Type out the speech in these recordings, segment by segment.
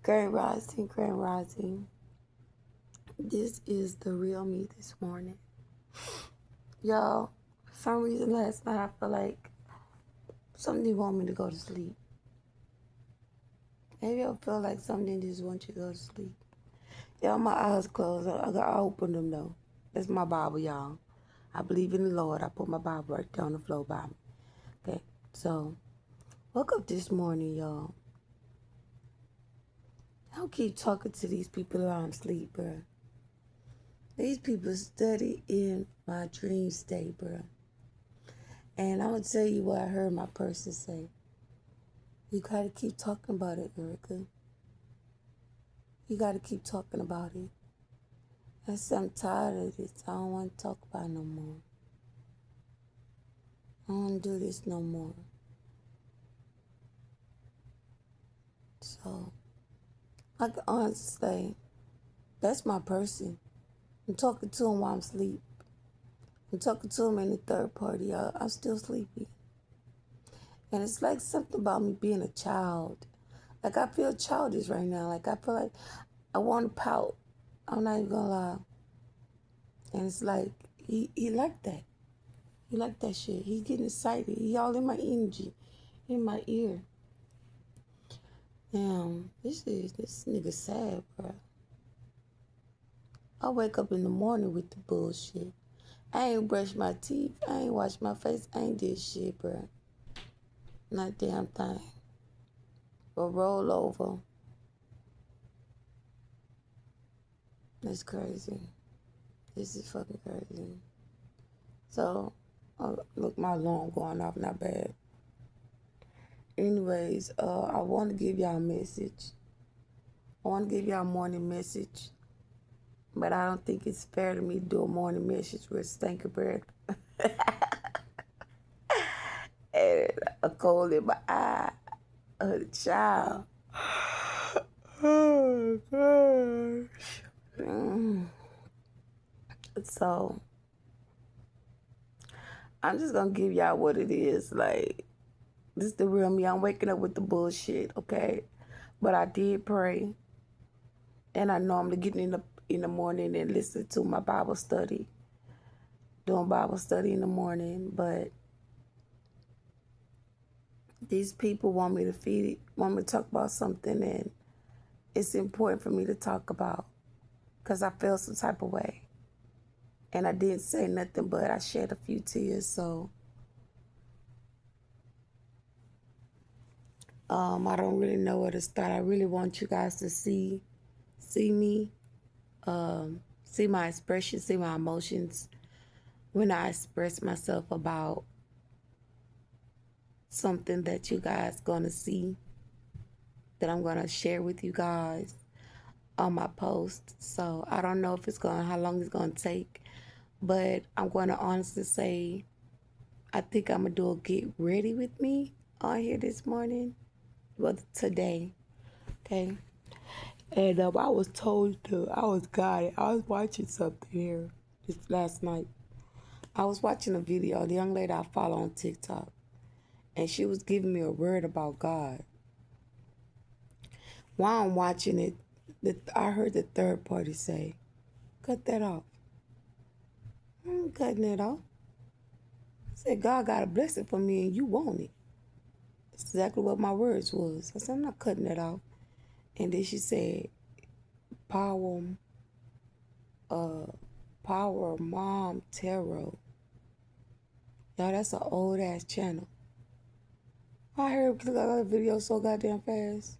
Grand Rising, Grand Rising. This is the real me this morning. Y'all, for some reason last night I feel like something want me to go to sleep. Maybe I feel like something just want you to go to sleep. Y'all, my eyes closed. I open them though. That's my Bible, y'all. I believe in the Lord. I put my Bible right there on the floor by me. Okay, so woke up this morning, y'all. I don't keep talking to these people while I'm asleep, bruh. These people study in my dream state, bruh. And I'm going to tell you what I heard my person say. You got to keep talking about it, Erica. You got to keep talking about it. I said, I'm tired of this. I don't want to talk about it no more. I don't want to do this no more. So, I can honestly say, that's my person. I'm talking to him while I'm asleep. I'm talking to him in the third party. I'm still sleepy. And it's like something about me being a child. Like, I feel childish right now. Like, I feel like I want to pout. I'm not even going to lie. And it's like, he like that. He like that shit. He getting excited. He all in my energy, in my ear. Damn, this nigga sad, bro. I wake up in the morning with the bullshit. I ain't brush my teeth. I ain't wash my face. I ain't did shit, bro. Not a damn thing. But roll over. That's crazy. This is fucking crazy. So, look, my alarm going off, not bad. Anyways, I want to give y'all a message. I want to give y'all a morning message, but I don't think it's fair to me to do a morning message with stinker breath and a cold in my eye of the child. Oh, gosh. So, I'm just going to give y'all what it is. Like, this is the real me. I'm waking up with the bullshit, okay? But I did pray. And I normally get in the morning and listen to my Bible study. Doing Bible study in the morning. But these people want me to talk about something, and it's important for me to talk about because I feel some type of way. And I didn't say nothing, but I shed a few tears. So I don't really know where to start. I really want you guys to see me, see my expression, see my emotions when I express myself about something that you guys gonna see, that I'm gonna share with you guys on my post. So I don't know if how long it's gonna take, but I'm gonna honestly say I think I'm gonna do a get ready with me on here this morning. Well, today, okay. And I was told I was guided. I was watching something here this last night. I was watching a video. The young lady I follow on TikTok, and she was giving me a word about God. While I'm watching it, I heard the third party say, "Cut that off." I'm cutting it off. I said, God got a blessing for me and you want it. That's exactly what my words was. I said, I'm not cutting it off. And then she said, Power, Power Mom Tarot. Y'all, that's an old ass channel. I heard the video so goddamn fast.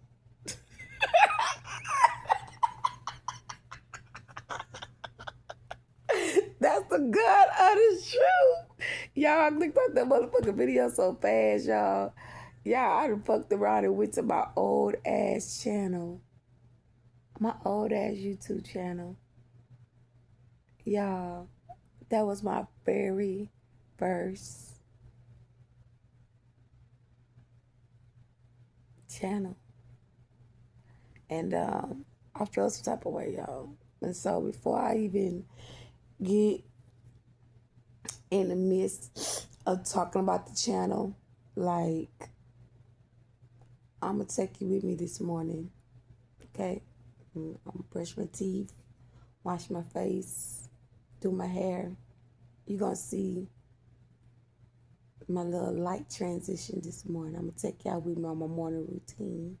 That's the God honest truth. Y'all, I clicked on that motherfucking video so fast, y'all. Yeah, I done fucked around and went to my old ass channel. My old ass YouTube channel. Y'all, that was my very first channel. And I felt some type of way, y'all. And so before I even get in the midst of talking about the channel, like, I'm going to take you with me this morning. Okay, I'm gonna brush my teeth, wash my face, do my hair. You're gonna see my little light transition this morning. I'm gonna take y'all with me on my morning routine.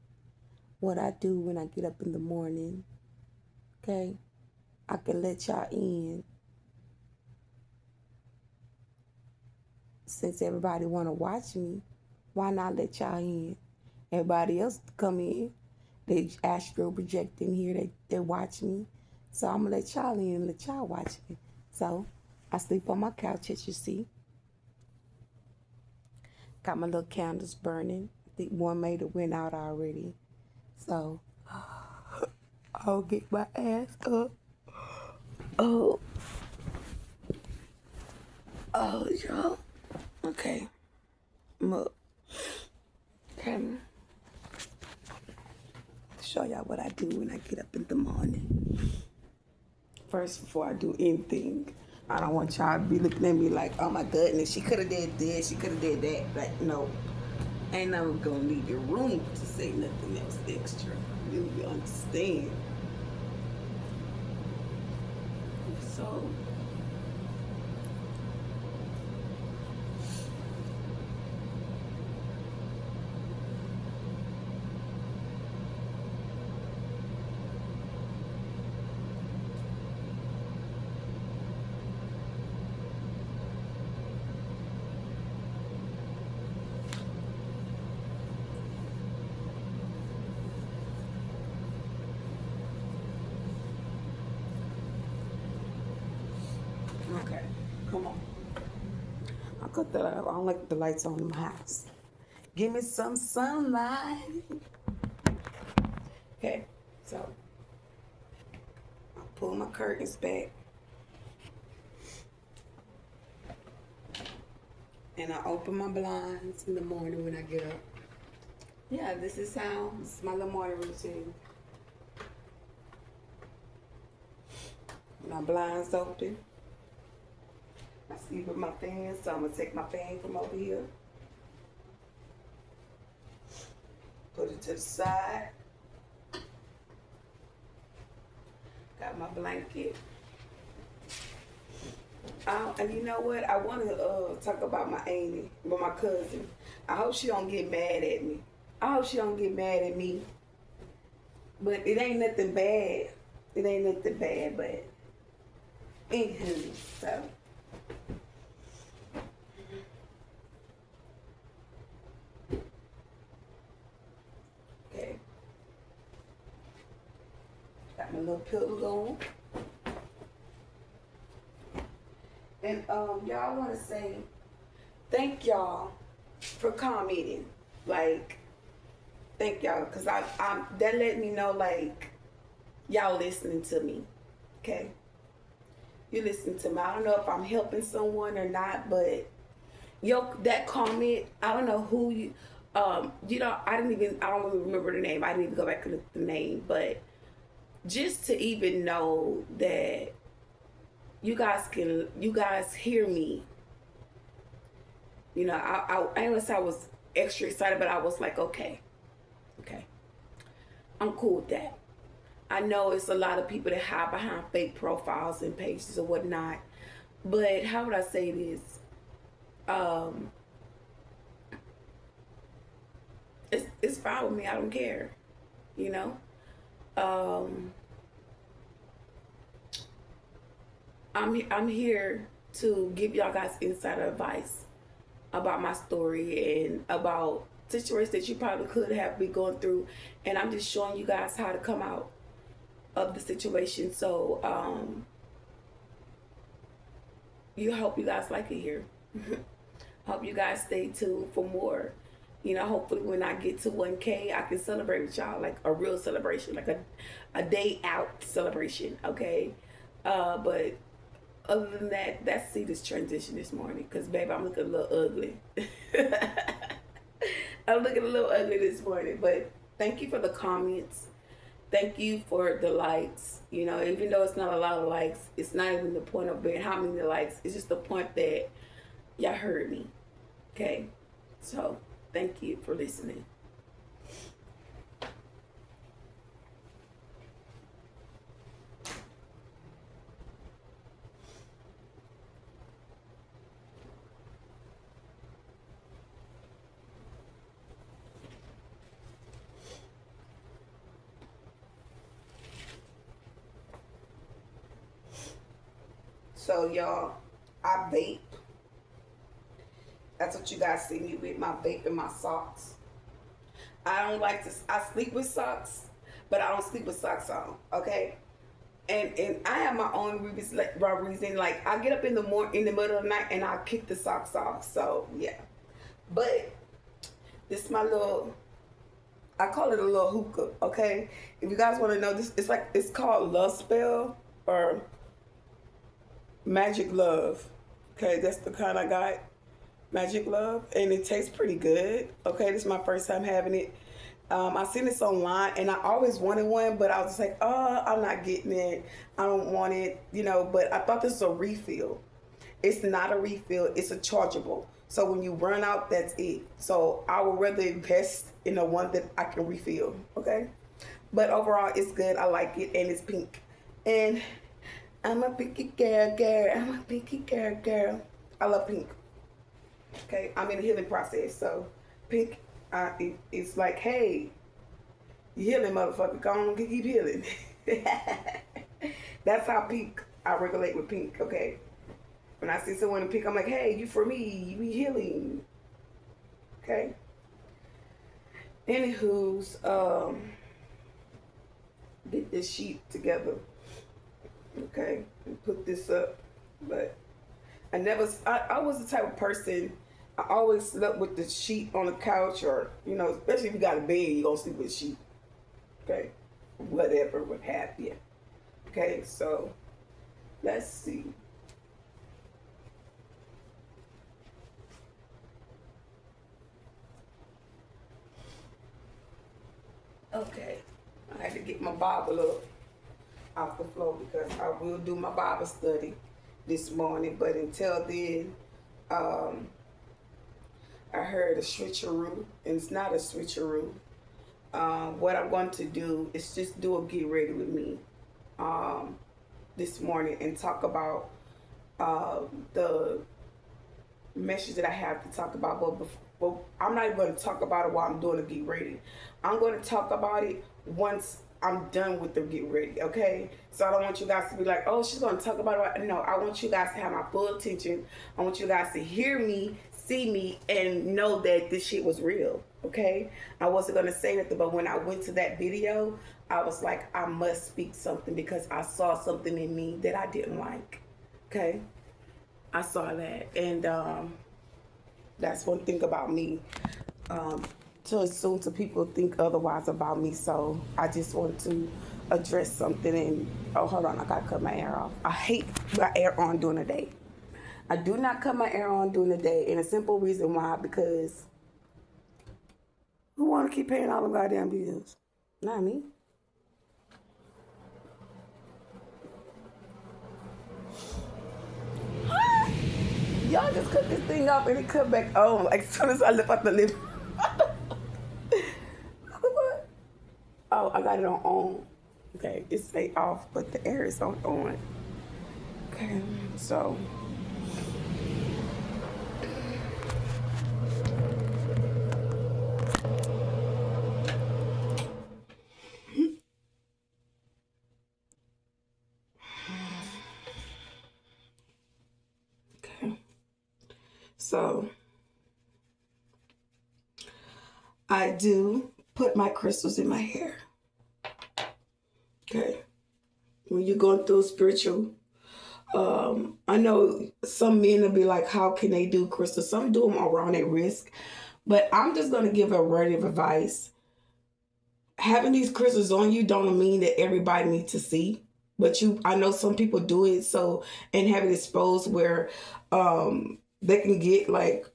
What I do when I get up in the morning. Okay, I can let y'all in since everybody wanna watch me. Why not let y'all in? Everybody else come in. They astral projecting here. They watch me. So I'm gonna let y'all in and let y'all watch me. So I sleep on my couch, as you see. Got my little candles burning. I think one made it went out already. So I'll get my ass up. Oh, y'all. Okay. I'm up. Okay. Show y'all what I do when I get up in the morning. First, before I do anything, I don't want y'all to be looking at me like, oh my goodness, she could have did this, she could have did that. Like, no. Ain't never gonna leave the room to say nothing else extra. You understand? So, okay, come on. I cut that out. I don't like the lights on in my house. Give me some sunlight. Okay, so I pull my curtains back and I open my blinds in the morning when I get up. Yeah, this is my little morning routine. My blinds open. I sleep with my fan, so I'm gonna take my fan from over here, put it to the side. Got my blanket. And you know what? I want to talk about my auntie, with my cousin. I hope she don't get mad at me. I hope she don't get mad at me. But it ain't nothing bad. It ain't nothing bad, but anywho, so. Okay. Got my little pillow on. And y'all want to say thank y'all for commenting. Like, thank y'all, because I'm that let me know, like, y'all listening to me. Okay, you listen to me. I don't know if I'm helping someone or not, but that comment, I don't know who you I don't even remember the name. I didn't even go back and look at the name, but just to even know that you guys hear me. You know, I ain't gonna say I was extra excited, but I was like, okay, I'm cool with that. I know it's a lot of people that hide behind fake profiles and pages or whatnot, but how would I say this? It's fine with me. I don't care, you know. I'm here to give y'all guys insider advice about my story and about situations that you probably could have been going through, and I'm just showing you guys how to come out of the situation. So you hope you guys like it here. Hope you guys stay tuned for more. You know, hopefully when I get to 1K, I can celebrate with y'all, like a real celebration, like a day out celebration, okay? But other than that, that's this transition this morning, because, baby, I'm looking a little ugly. I'm looking a little ugly this morning, but thank you for the comments. Thank you for the likes. You know, even though it's not a lot of likes, it's not even the point of being how many likes. It's just the point that y'all heard me. Okay? So, thank you for listening. So y'all, I vape. That's what you guys see me with, my vape and my socks. I don't like to. I sleep with socks, but I don't sleep with socks on. Okay, and I have my own reason. Like I get up in the middle of the night, and I kick the socks off. So yeah, but this is my little. I call it a little hookah. Okay, if you guys want to know this, it's called Love Spell or Magic Love. Okay, that's the kind I got. Magic Love, and it tastes pretty good. Okay, this is my first time having it. I seen this online, and I always wanted one, but I was just like, oh, I'm not getting it. I don't want it, you know. But I thought this was a refill. It's not a refill. It's a chargeable. So when you run out, that's it. So I would rather invest in the one that I can refill. Okay, but overall, it's good. I like it, and it's pink. And I'm a pinky girl. I'm a pinky girl. I love pink. Okay, I'm in the healing process, so pink, it's like, hey, you healing, motherfucker. Go on, keep healing. That's how pink I regulate with pink. Okay, when I see someone in pink, I'm like, hey, you for me, you healing. Okay. Anywho's, get this sheet together. Okay, and put this up, but I was the type of person, I always slept with the sheet on the couch, or, you know, especially if you got a bed, you're going to sleep with a sheet. Okay? Whatever, what have you. Okay, so let's see. Okay, I had to get my Bible up off the floor because I will do my Bible study this morning, but until then, um, I heard a switcheroo, and it's not a switcheroo. What I'm going to do is just do a get ready with me um, this morning and talk about the message that I have to talk about. But I'm not even going to talk about it while I'm doing a get ready. I'm going to talk about it once I'm done with the get ready, okay? So I don't want you guys to be like, oh, she's going to talk about it. No, I want you guys to have my full attention. I want you guys to hear me, see me, and know that this shit was real, okay? I wasn't going to say nothing, but when I went to that video, I was like, I must speak something because I saw something in me that I didn't like, okay? I saw that, and that's one thing about me. To assume to people think otherwise about me, so I just want to address something. And oh, hold on, I gotta cut my air off. I hate my air on during the day. I do not cut my air on during the day, and a simple reason why, because who want to keep paying all the goddamn bills? Not me. Y'all just cut this thing off and it cut back on like as soon as I lift up the lip. What? Oh, I got it on. Okay, it say off, but the air is on. Okay, so okay, so I do put my crystals in my hair. Okay, when you're going through spiritual, I know some men will be like, how can they do crystals? Some do them around their risk, but I'm just gonna give a word of advice. Having these crystals on you don't mean that everybody needs to see, but I know some people do it so and have it exposed where they can get like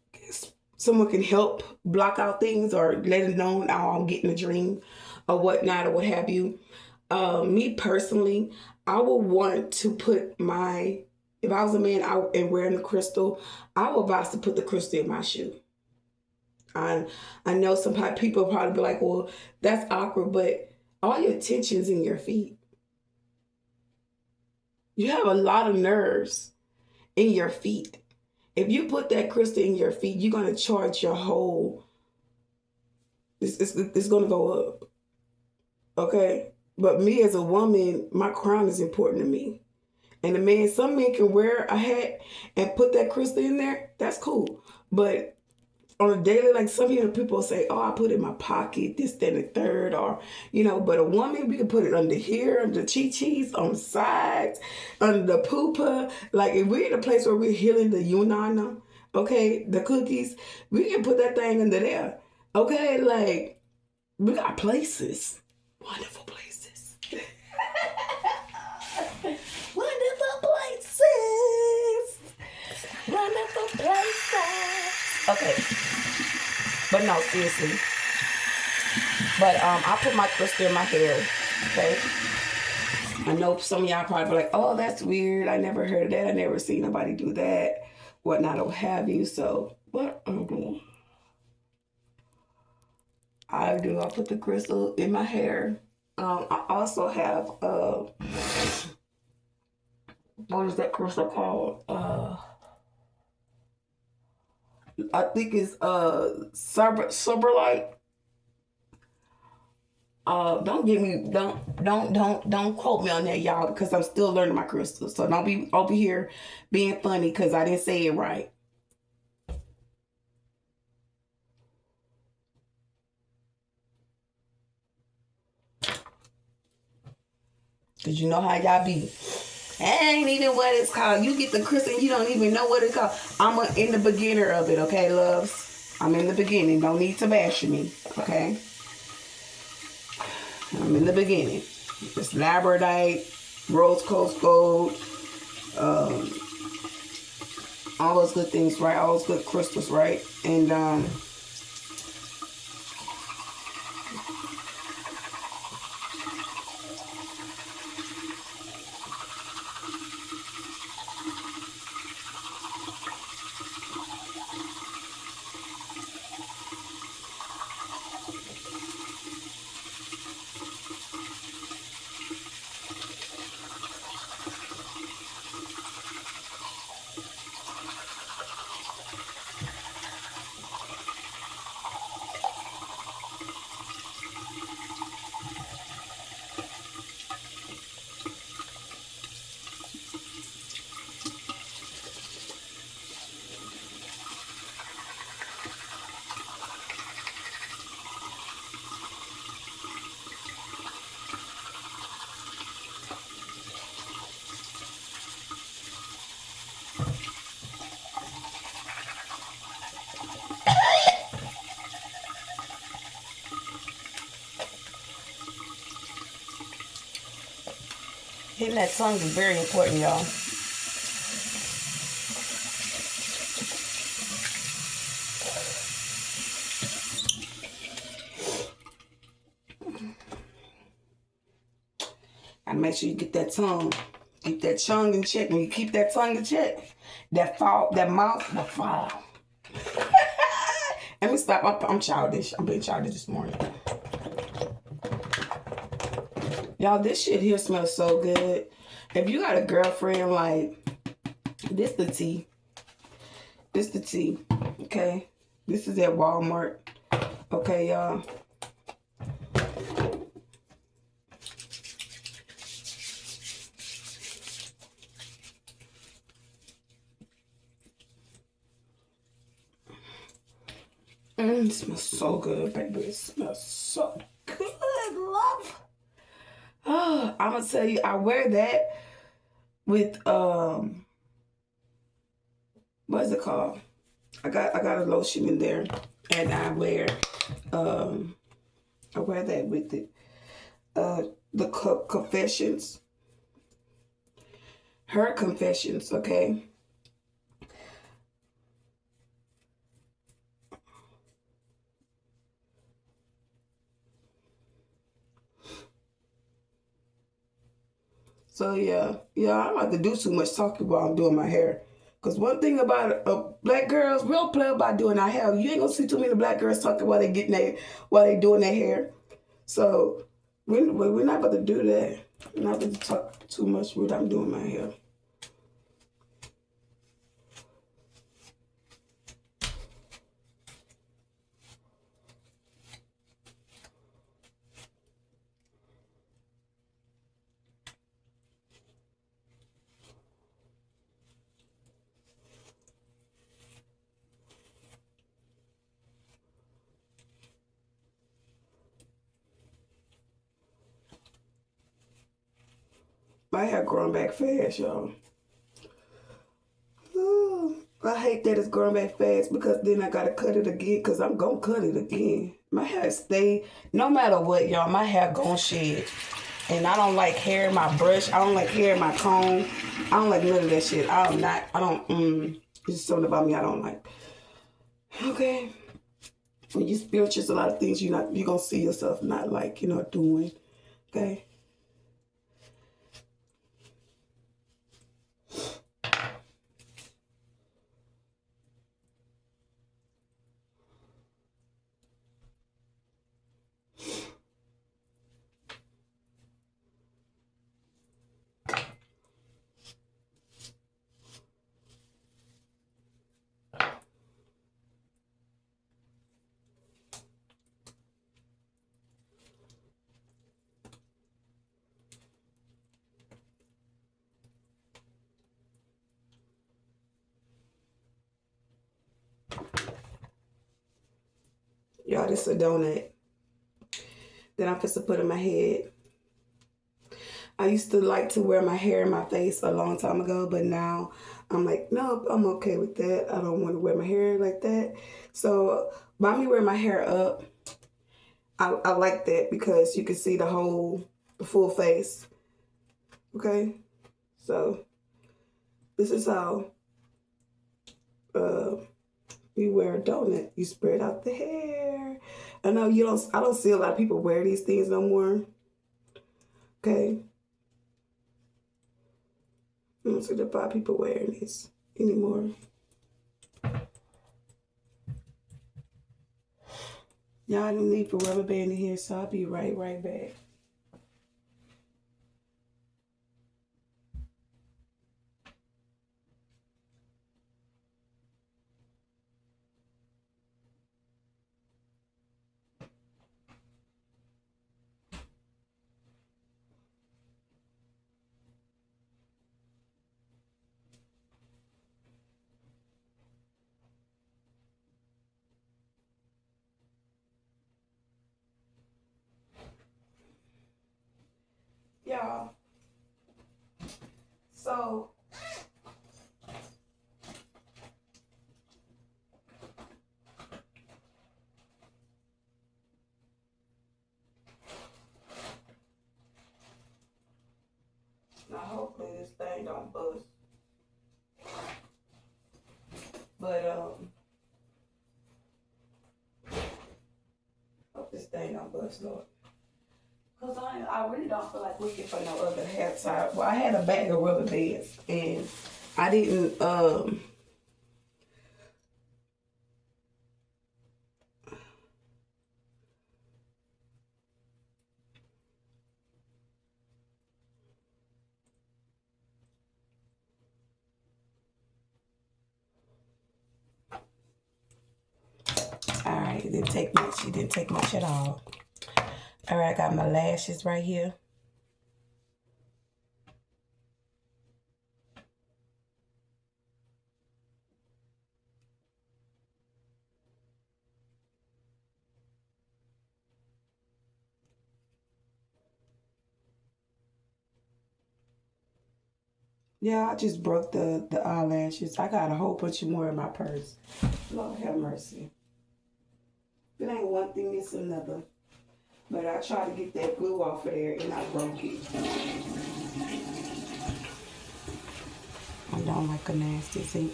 someone can help block out things or let it know, oh, I'm getting a dream or whatnot or what have you. Me personally, I would want to put if I was a man out and wearing the crystal, I would advise to put the crystal in my shoe. I know some people probably be like, well, that's awkward, but all your tension's in your feet. You have a lot of nerves in your feet. If you put that crystal in your feet, you're going to charge your whole, it's going to go up. Okay? But me as a woman, my crown is important to me. And some men can wear a hat and put that crystal in there. That's cool. But on a daily, like some people say, oh, I put it in my pocket, this, that, and the third, or, but a woman, we can put it under here, under the chi-chis, on the sides, under the pupa. Like if we're in a place where we're healing the yunana, okay, the cookies, we can put that thing under there. Okay, like we got places. Wonderful places. Wonderful places. Wonderful places. Okay. But no, seriously. But I put my crystal in my hair. Okay. I know some of y'all probably be like, oh, that's weird. I never heard of that. I never seen nobody do that. Whatnot or have you. So what I do. I put the crystal in my hair. I also have what is that crystal called? I think it's Cyberlight. Don't quote me on that, y'all, because I'm still learning my crystals. So don't be over here being funny because I didn't say it right. Cause you know how y'all be. Ain't even what it's called. You get the crystal and you don't even know what it's called. I'm in the beginner of it, okay, loves? I'm in the beginning. Don't need to bash me, okay? I'm in the beginning. It's labradorite, rose coast gold, all those good things, right? All those good crystals, right? And hitting that tongue is very important, y'all. And make sure you get that tongue. Keep that tongue in check. When you keep that tongue in check, that mouth will fall. Let me stop. I'm childish. I'm being childish this morning. Y'all, this shit here smells so good. If you got a girlfriend, like, this the tea. This the tea. Okay? This is at Walmart. Okay, y'all. It smells so good, baby. It smells so good, love. Oh, I'm gonna tell you, I wear that with what's it called? I got a lotion in there, and I wear that with it. The Confessions, her Confessions, okay. So yeah, I don't like to do too much talking while I'm doing my hair. Cause one thing about black girls, we don't play about doing our hair. You ain't gonna see too many black girls talking while they doing their hair. So we're not about to do that. We're not about to talk too much when I'm doing my hair. My hair growing back fast, y'all. Ooh, I hate that it's growing back fast because then I gotta cut it again because I'm gonna cut it again. My hair stay, no matter what, y'all, my hair gonna shed. And I don't like hair in my brush. I don't like hair in my comb. I don't like none of that shit. It's just something about me I don't like. Okay. When you spiritual, a lot of things you're gonna see yourself not like, doing. Okay. Y'all, this is a donut that I'm supposed to put in my head. I used to like to wear my hair in my face a long time ago, but now I'm like, nope, I'm okay with that. I don't want to wear my hair like that. So by me wearing my hair up, I like that because you can see the full face. Okay, so this is how you wear a donut. You spread out the hair. I know I don't see a lot of people wear these things no more. Okay. I don't see a lot of people wearing this anymore. Y'all didn't need for rubber band in here, so I'll be right back. Y'all, so now hopefully this thing don't bust. But hope this thing don't bust, Lord. Cause I really don't feel like looking for no other hair tie. Well, I had a bag of rubber bands and I didn't all right, it didn't take much. It didn't take much at all. All right, I got my lashes right here. Yeah, I just broke the eyelashes. I got a whole bunch more in my purse. Lord have mercy. If it ain't one thing, it's another. But I tried to get that glue off of there and I broke it. I don't like a nasty zinc.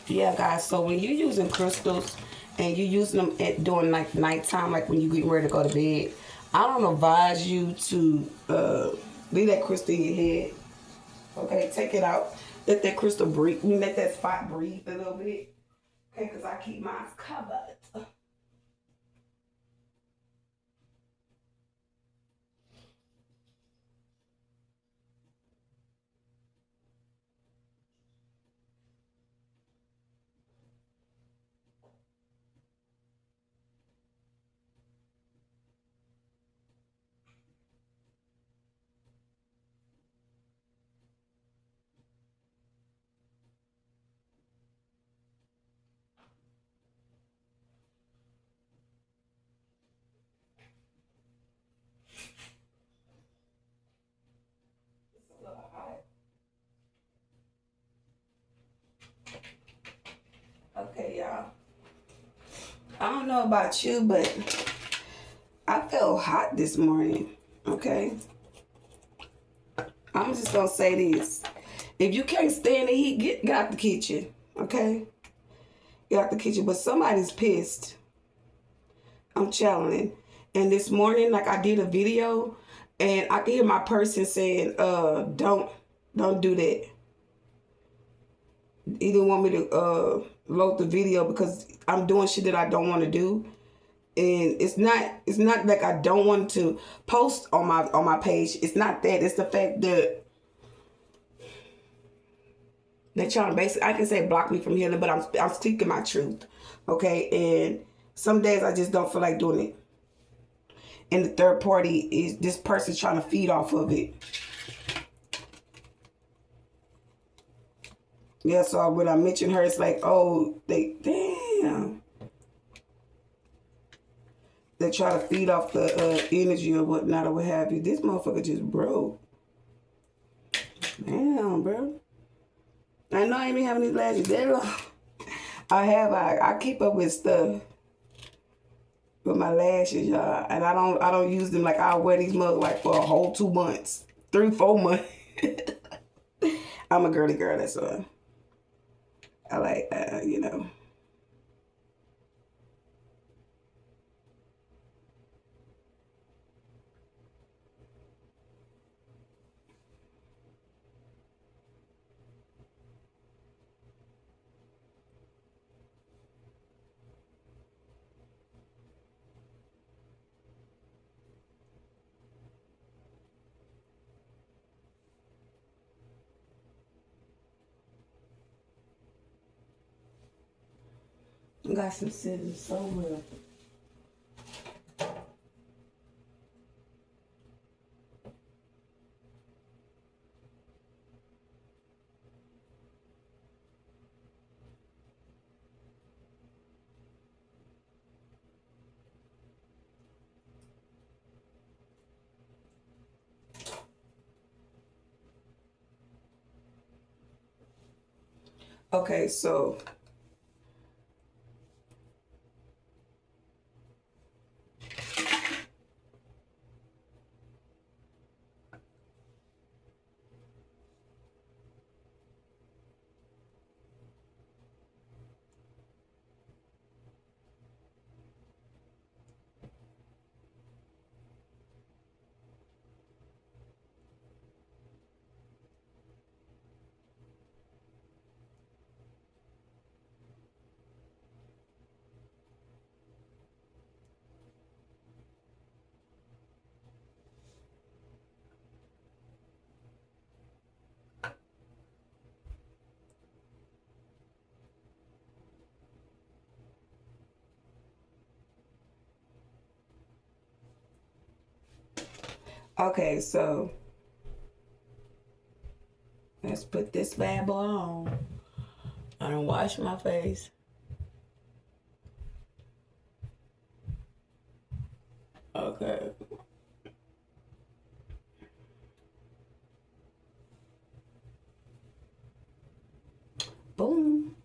Yeah, guys, so when you're using crystals and you're using them during like nighttime, like when you're getting ready to go to bed, I don't advise you to leave that crystal in your head. Okay, take it out. Let that crystal breathe. Let that spot breathe a little bit. Okay, because I keep mine covered. don't know about you, but I felt hot this morning. Okay? I'm just gonna say this. If you can't stand the heat, get out the kitchen. Okay? Get out the kitchen. But somebody's pissed. I'm challenging. And this morning, like I did a video, and I could hear my person saying, don't do that. He didn't want me to load the video because I'm doing shit that I don't want to do. And it's not like I don't want to post on my page. It's not that. It's the fact that they're trying to basically, I can say block me from healing, but I'm speaking my truth. Okay? And some days I just don't feel like doing it. And the third party is this person trying to feed off of it. Yeah, so when I mention her, it's like, oh, damn. They try to feed off the energy or whatnot or what have you. This motherfucker just broke. Damn, bro. I know I ain't been having these lashes that long. I keep up with stuff with my lashes, y'all, and I don't use them. Like, I'll wear these mugs like for a whole 2 months, 3-4 months. I'm a girly girl, that's all. I like, you know. I got some scissors somewhere. Okay, so okay, so let's put this bad boy on. I don't wash my face. Okay. Boom.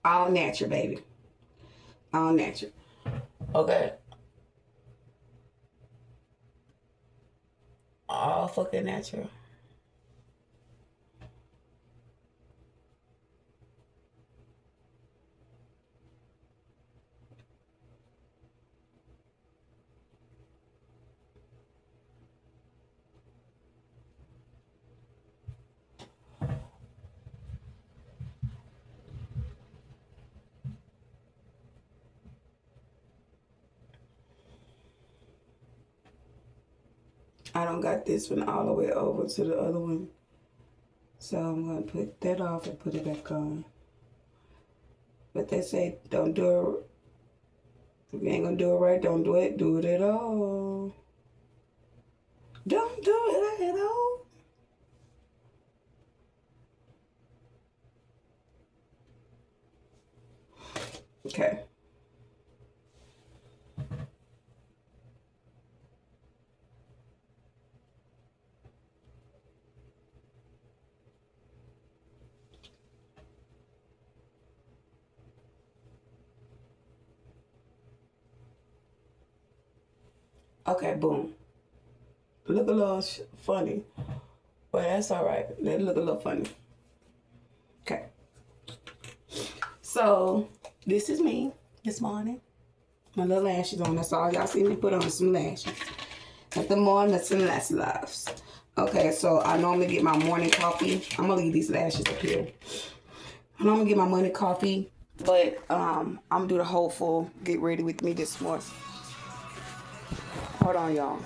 All natural, baby. All natural. Okay. All fucking natural. I don't got this one all the way over to the other one. So I'm going to put that off and put it back on. But they say don't do it. If you ain't going to do it right, don't do it at all. Don't do it at all. Okay. Okay, boom. Look a little funny, but that's all right. They look a little funny. Okay. So this is me this morning. My little lashes on. That's all y'all see me put on, some lashes. At the morning, that's some lash lives. Okay, so I normally get my morning coffee. I'm gonna leave these lashes up here. I normally get my morning coffee, but I'm gonna do the whole full get ready with me this morning. Hold on, y'all.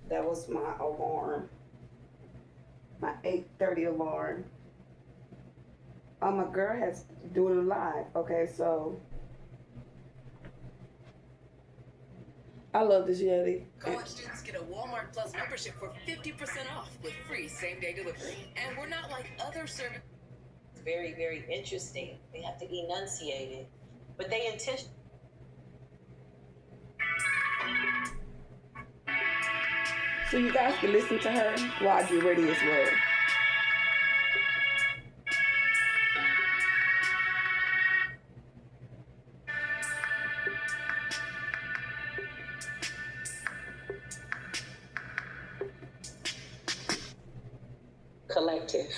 That was my alarm. My 8:30 alarm. My girl has doing it live. Okay, so I love this Yeti. College students get a Walmart Plus membership for 50% off with free same-day delivery. And we're not like other services. Very, very interesting. They have to enunciate it, but they intention. So you guys can listen to her while I get ready as well. Collective.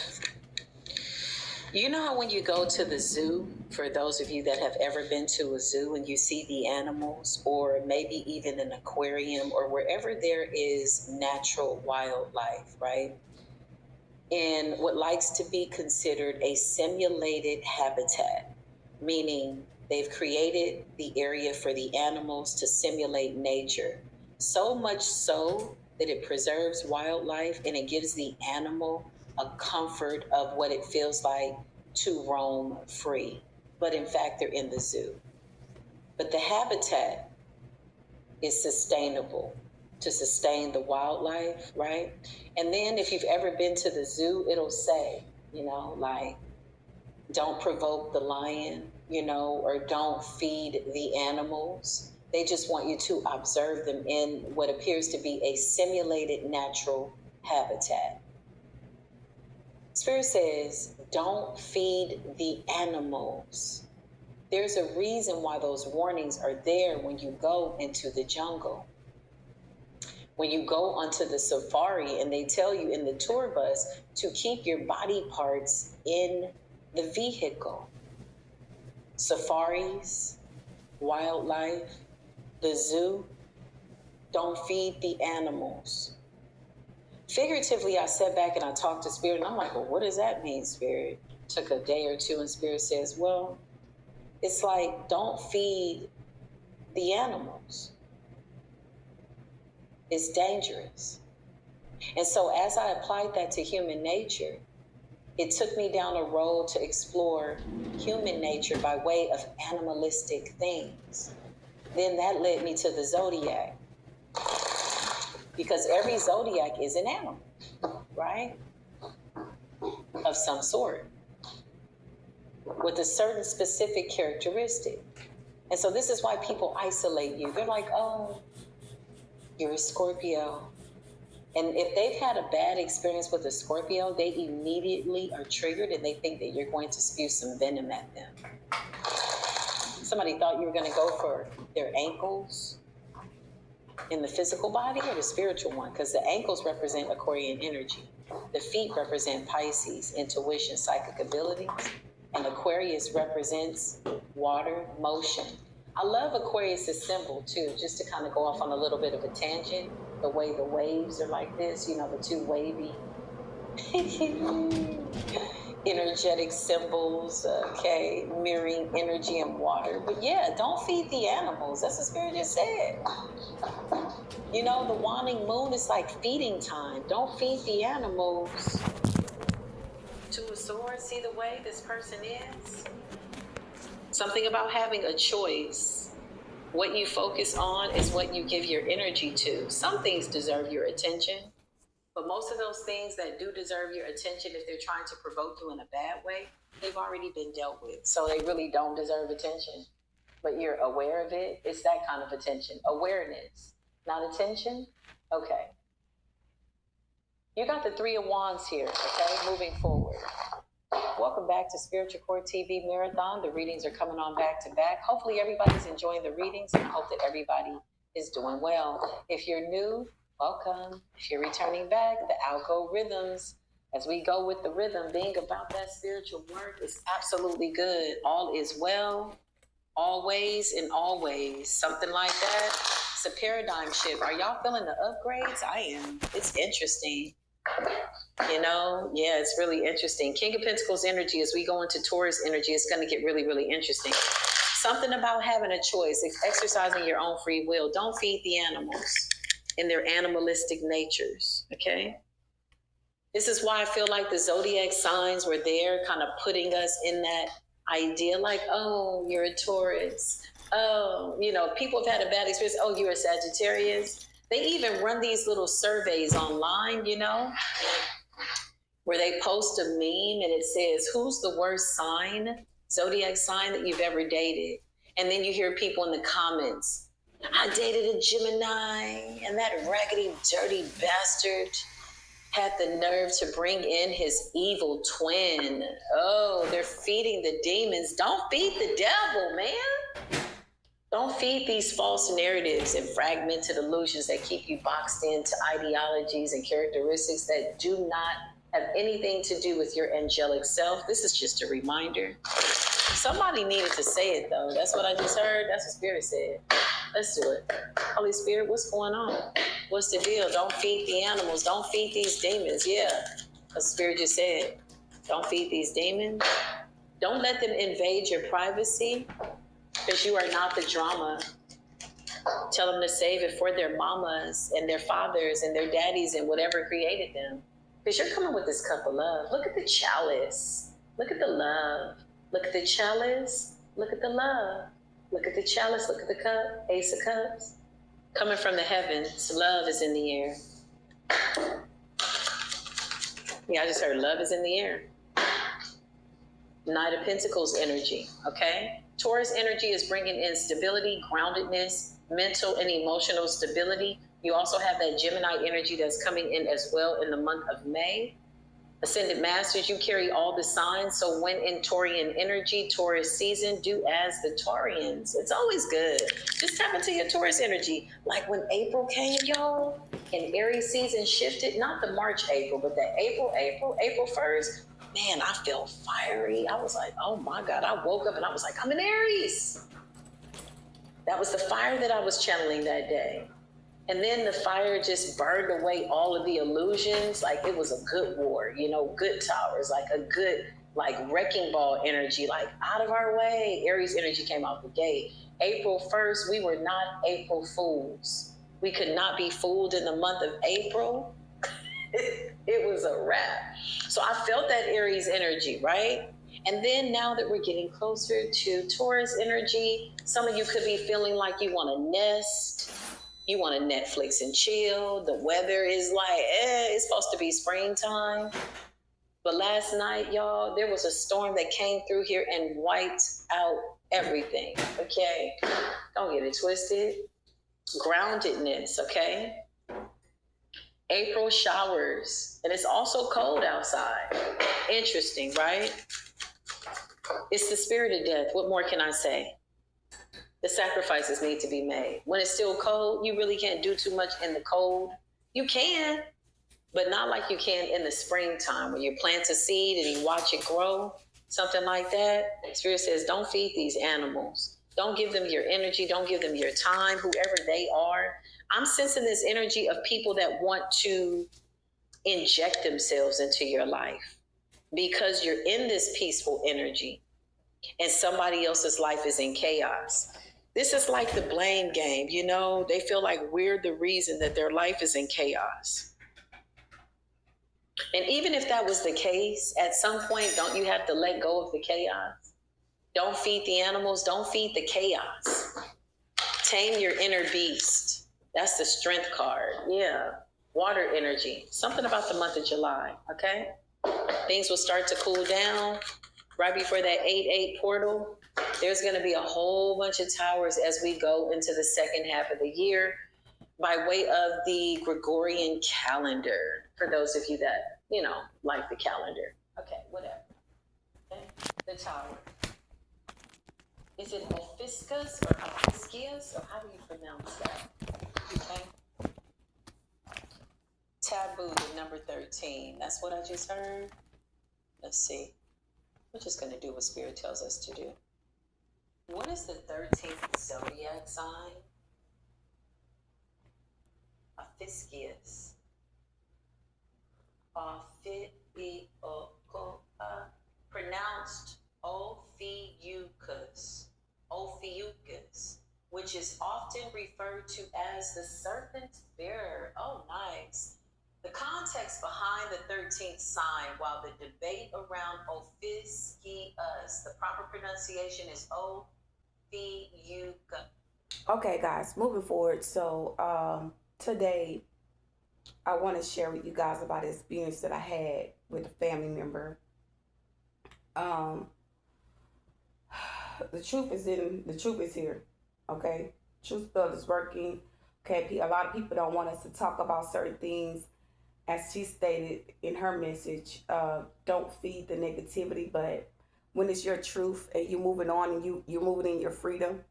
You know how when you go to the zoo, for those of you that have ever been to a zoo and you see the animals, or maybe even an aquarium, or wherever there is natural wildlife, right? In what likes to be considered a simulated habitat, meaning they've created the area for the animals to simulate nature, so much so that it preserves wildlife and it gives the animal a comfort of what it feels like to roam free. But in fact, they're in the zoo. But the habitat is sustainable to sustain the wildlife, right? And then if you've ever been to the zoo, it'll say, like, don't provoke the lion, or don't feed the animals. They just want you to observe them in what appears to be a simulated natural habitat. Spirit says, don't feed the animals. There's a reason why those warnings are there when you go into the jungle. When you go onto the safari and they tell you in the tour bus to keep your body parts in the vehicle. Safaris, wildlife, the zoo, don't feed the animals. Figuratively, I sat back and I talked to Spirit, and I'm like, well, what does that mean, Spirit? Took a day or two, and Spirit says, well, it's like, don't feed the animals. It's dangerous. And so as I applied that to human nature, it took me down a road to explore human nature by way of animalistic things. Then that led me to the zodiac. Because every zodiac is an animal, right? Of some sort, with a certain specific characteristic. And so this is why people isolate you. They're like, oh, you're a Scorpio. And if they've had a bad experience with a Scorpio, they immediately are triggered and they think that you're going to spew some venom at them. Somebody thought you were going to go for their ankles in the physical body or the spiritual one, because the ankles represent Aquarian energy. The feet represent Pisces, intuition, psychic abilities. And Aquarius represents water, motion. I love Aquarius' symbol too, just to kind of go off on a little bit of a tangent. The way the waves are like this, the two wavy energetic symbols, okay, mirroring energy and water. But yeah, don't feed the animals. That's what Spirit just said. The waning moon is like feeding time. Don't feed the animals. To a sword, see the way this person is. Something about having a choice What you focus on is what you give your energy to. Some things deserve your attention, but most of those things that do deserve your attention, if they're trying to provoke you in a bad way, they've already been dealt with. So they really don't deserve attention. But you're aware of it. It's that kind of attention. Awareness, not attention. Okay. You got the Three of Wands here, okay? Moving forward. Welcome back to Spiritual Core TV Marathon. The readings are coming on back to back. Hopefully everybody's enjoying the readings, and I hope that everybody is doing well. If you're new, welcome. If you're returning back, the Algo Rhythms. As we go with the rhythm, being about that spiritual work is absolutely good. All is well, always and always. Something like that. It's a paradigm shift. Are y'all feeling the upgrades? I am. It's interesting. You know, yeah, it's really interesting. King of Pentacles energy, as we go into Taurus energy, it's going to get really, really interesting. Something about having a choice, exercising your own free will. Don't feed the animals in their animalistic natures, okay? This is why I feel like the zodiac signs were there, kind of putting us in that idea like, oh, you're a Taurus. Oh, you know, people have had a bad experience. Oh, you're a Sagittarius. They even run these little surveys online, you know, where they post a meme and it says, who's the worst sign, zodiac sign that you've ever dated? And then you hear people in the comments, I dated a Gemini, and that raggedy, dirty bastard had the nerve to bring in his evil twin. Oh, they're feeding the demons. Don't feed the devil, man. Don't feed these false narratives and fragmented illusions that keep you boxed into ideologies and characteristics that do not have anything to do with your angelic self. This is just a reminder. Somebody needed to say it, though. That's what I just heard. That's what Spirit said. Let's do it. Holy Spirit, what's going on? What's the deal? Don't feed the animals. Don't feed these demons. Yeah, because Spirit just said, don't feed these demons. Don't let them invade your privacy, because you are not the drama. Tell them to save it for their mamas and their fathers and their daddies and whatever created them. Because you're coming with this cup of love. Look at the chalice. Look at the love. Look at the chalice. Look at the love. Look at the chalice. Look at the cup. Ace of Cups. Coming from the heavens. Love is in the air. Yeah, I just heard love is in the air. Knight of Pentacles energy, okay? Taurus energy is bringing in stability, groundedness, mental and emotional stability. You also have that Gemini energy that's coming in as well in the month of May. Ascended Masters, you carry all the signs. So when in Taurian energy, Taurus season, do as the Taurians. It's always good. Just tap into your Taurus energy. Like when April came, y'all, and Aries season shifted, not the March, April, but the April 1st, man, I felt fiery. I was like, oh my God. I woke up and I was like, I'm in Aries. That was the fire that I was channeling that day. And then the fire just burned away all of the illusions. Like it was a good war, you know, good towers, like a good, like wrecking ball energy, like out of our way. Aries energy came out the gate. April 1st, we were not April fools. We could not be fooled in the month of April. It was a wrap. So I felt that Aries energy, right? And then now that we're getting closer to Taurus energy, some of you could be feeling like you want to nest. You want to Netflix and chill. The weather is like, it's supposed to be springtime. But last night, y'all, there was a storm that came through here and wiped out everything, okay? Don't get it twisted. Groundedness, okay? April showers, and it's also cold outside. Interesting, right? It's the spirit of death. What more can I say? The sacrifices need to be made. When it's still cold, you really can't do too much in the cold. You can, but not like you can in the springtime when you plant a seed and you watch it grow, something like that. Spirit says, don't feed these animals. Don't give them your energy. Don't give them your time, whoever they are. I'm sensing this energy of people that want to inject themselves into your life because you're in this peaceful energy and somebody else's life is in chaos. This is like the blame game, you know? They feel like we're the reason that their life is in chaos. And even if that was the case, at some point, don't you have to let go of the chaos? Don't feed the animals. Don't feed the chaos. Tame your inner beast. That's the strength card. Yeah. Water energy. Something about the month of July. Okay. Things will start to cool down right before that 8/8 portal. There's going to be a whole bunch of towers as we go into the second half of the year by way of the Gregorian calendar. For those of you that, like the calendar. Okay, whatever. Okay. The tower. Is it Ophiscus or Ophiscius, or how do you pronounce that? Okay. Taboo, the number 13. That's what I just heard. Let's see. We're just going to do what Spirit tells us to do. What is the 13th zodiac sign? Ophiscius. Pronounced Ophiuchus. Ophiuchus, which is often referred to as the serpent bearer. Oh, nice. The context behind the 13th sign, while the debate around Ophiscius, the proper pronunciation is Ophiuchus. Okay, guys, moving forward. So today I want to share with you guys about the experience that I had with a family member. The truth is here. Okay, truth spell is working. Okay, a lot of people don't want us to talk about certain things. As she stated in her message, don't feed the negativity. But when it's your truth and you're moving on and you're moving in your freedom,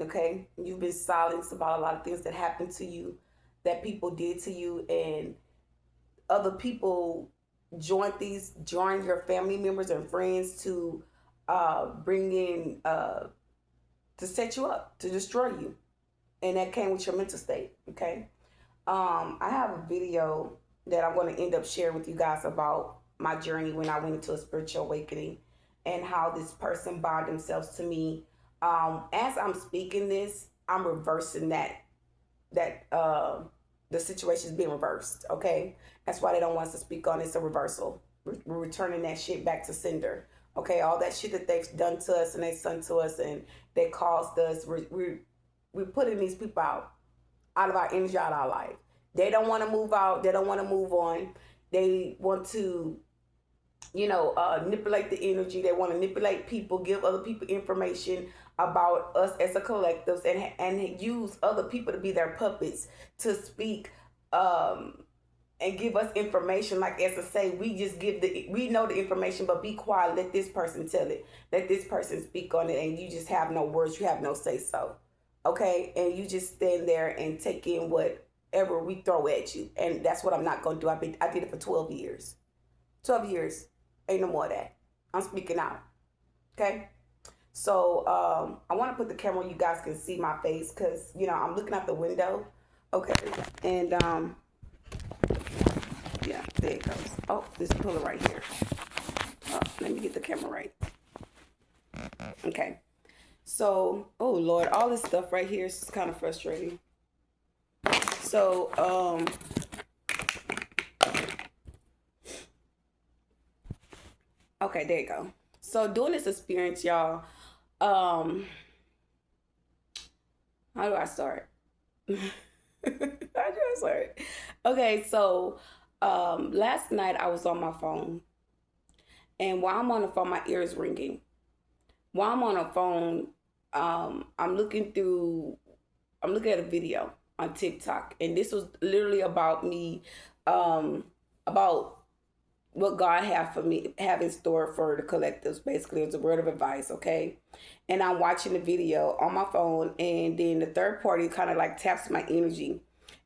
okay, you've been silenced about a lot of things that happened to you, that people did to you, and other people join your family members and friends to bring in to set you up, to destroy you, and that came with your mental state. Okay, I have a video that I'm going to end up sharing with you guys about my journey when I went into a spiritual awakening and how this person bound themselves to me. As I'm speaking this, I'm reversing that the situation is being reversed. Okay, that's why they don't want us to speak on it. It's a reversal. We're returning that shit back to sender. Okay, all that shit that they've done to us and they've done to us and they caused us, we're putting these people out of our energy, out of our life. They don't want to move out. They don't want to move on. They want to, manipulate the energy. They want to manipulate people, give other people information about us as a collective, and use other people to be their puppets to speak and give us information. Like as I say, we know the information, but be quiet. Let this person tell it. Let this person speak on it, and you just have no words. You have no say so. Okay, and you just stand there and take in whatever we throw at you, and that's what I'm not gonna do. I did it for 12 years. 12 years, ain't no more of that. I'm speaking out. Okay, so I want to put the camera where you guys can see my face, because I'm looking out the window. Okay, and yeah, there it goes. Oh, this puller right here. Oh, let me get the camera right. Okay. So, oh Lord, all this stuff right here is kind of frustrating. So, okay, there you go. So doing this experience, y'all, how do I start? Okay, so last night I was on my phone, and while I'm on the phone, my ear is ringing. While I'm on the phone, I'm looking at a video on TikTok, and this was literally about me, about what God have in store for the collectives. Basically, it's a word of advice, okay? And I'm watching the video on my phone, and then the third party kind of like taps my energy.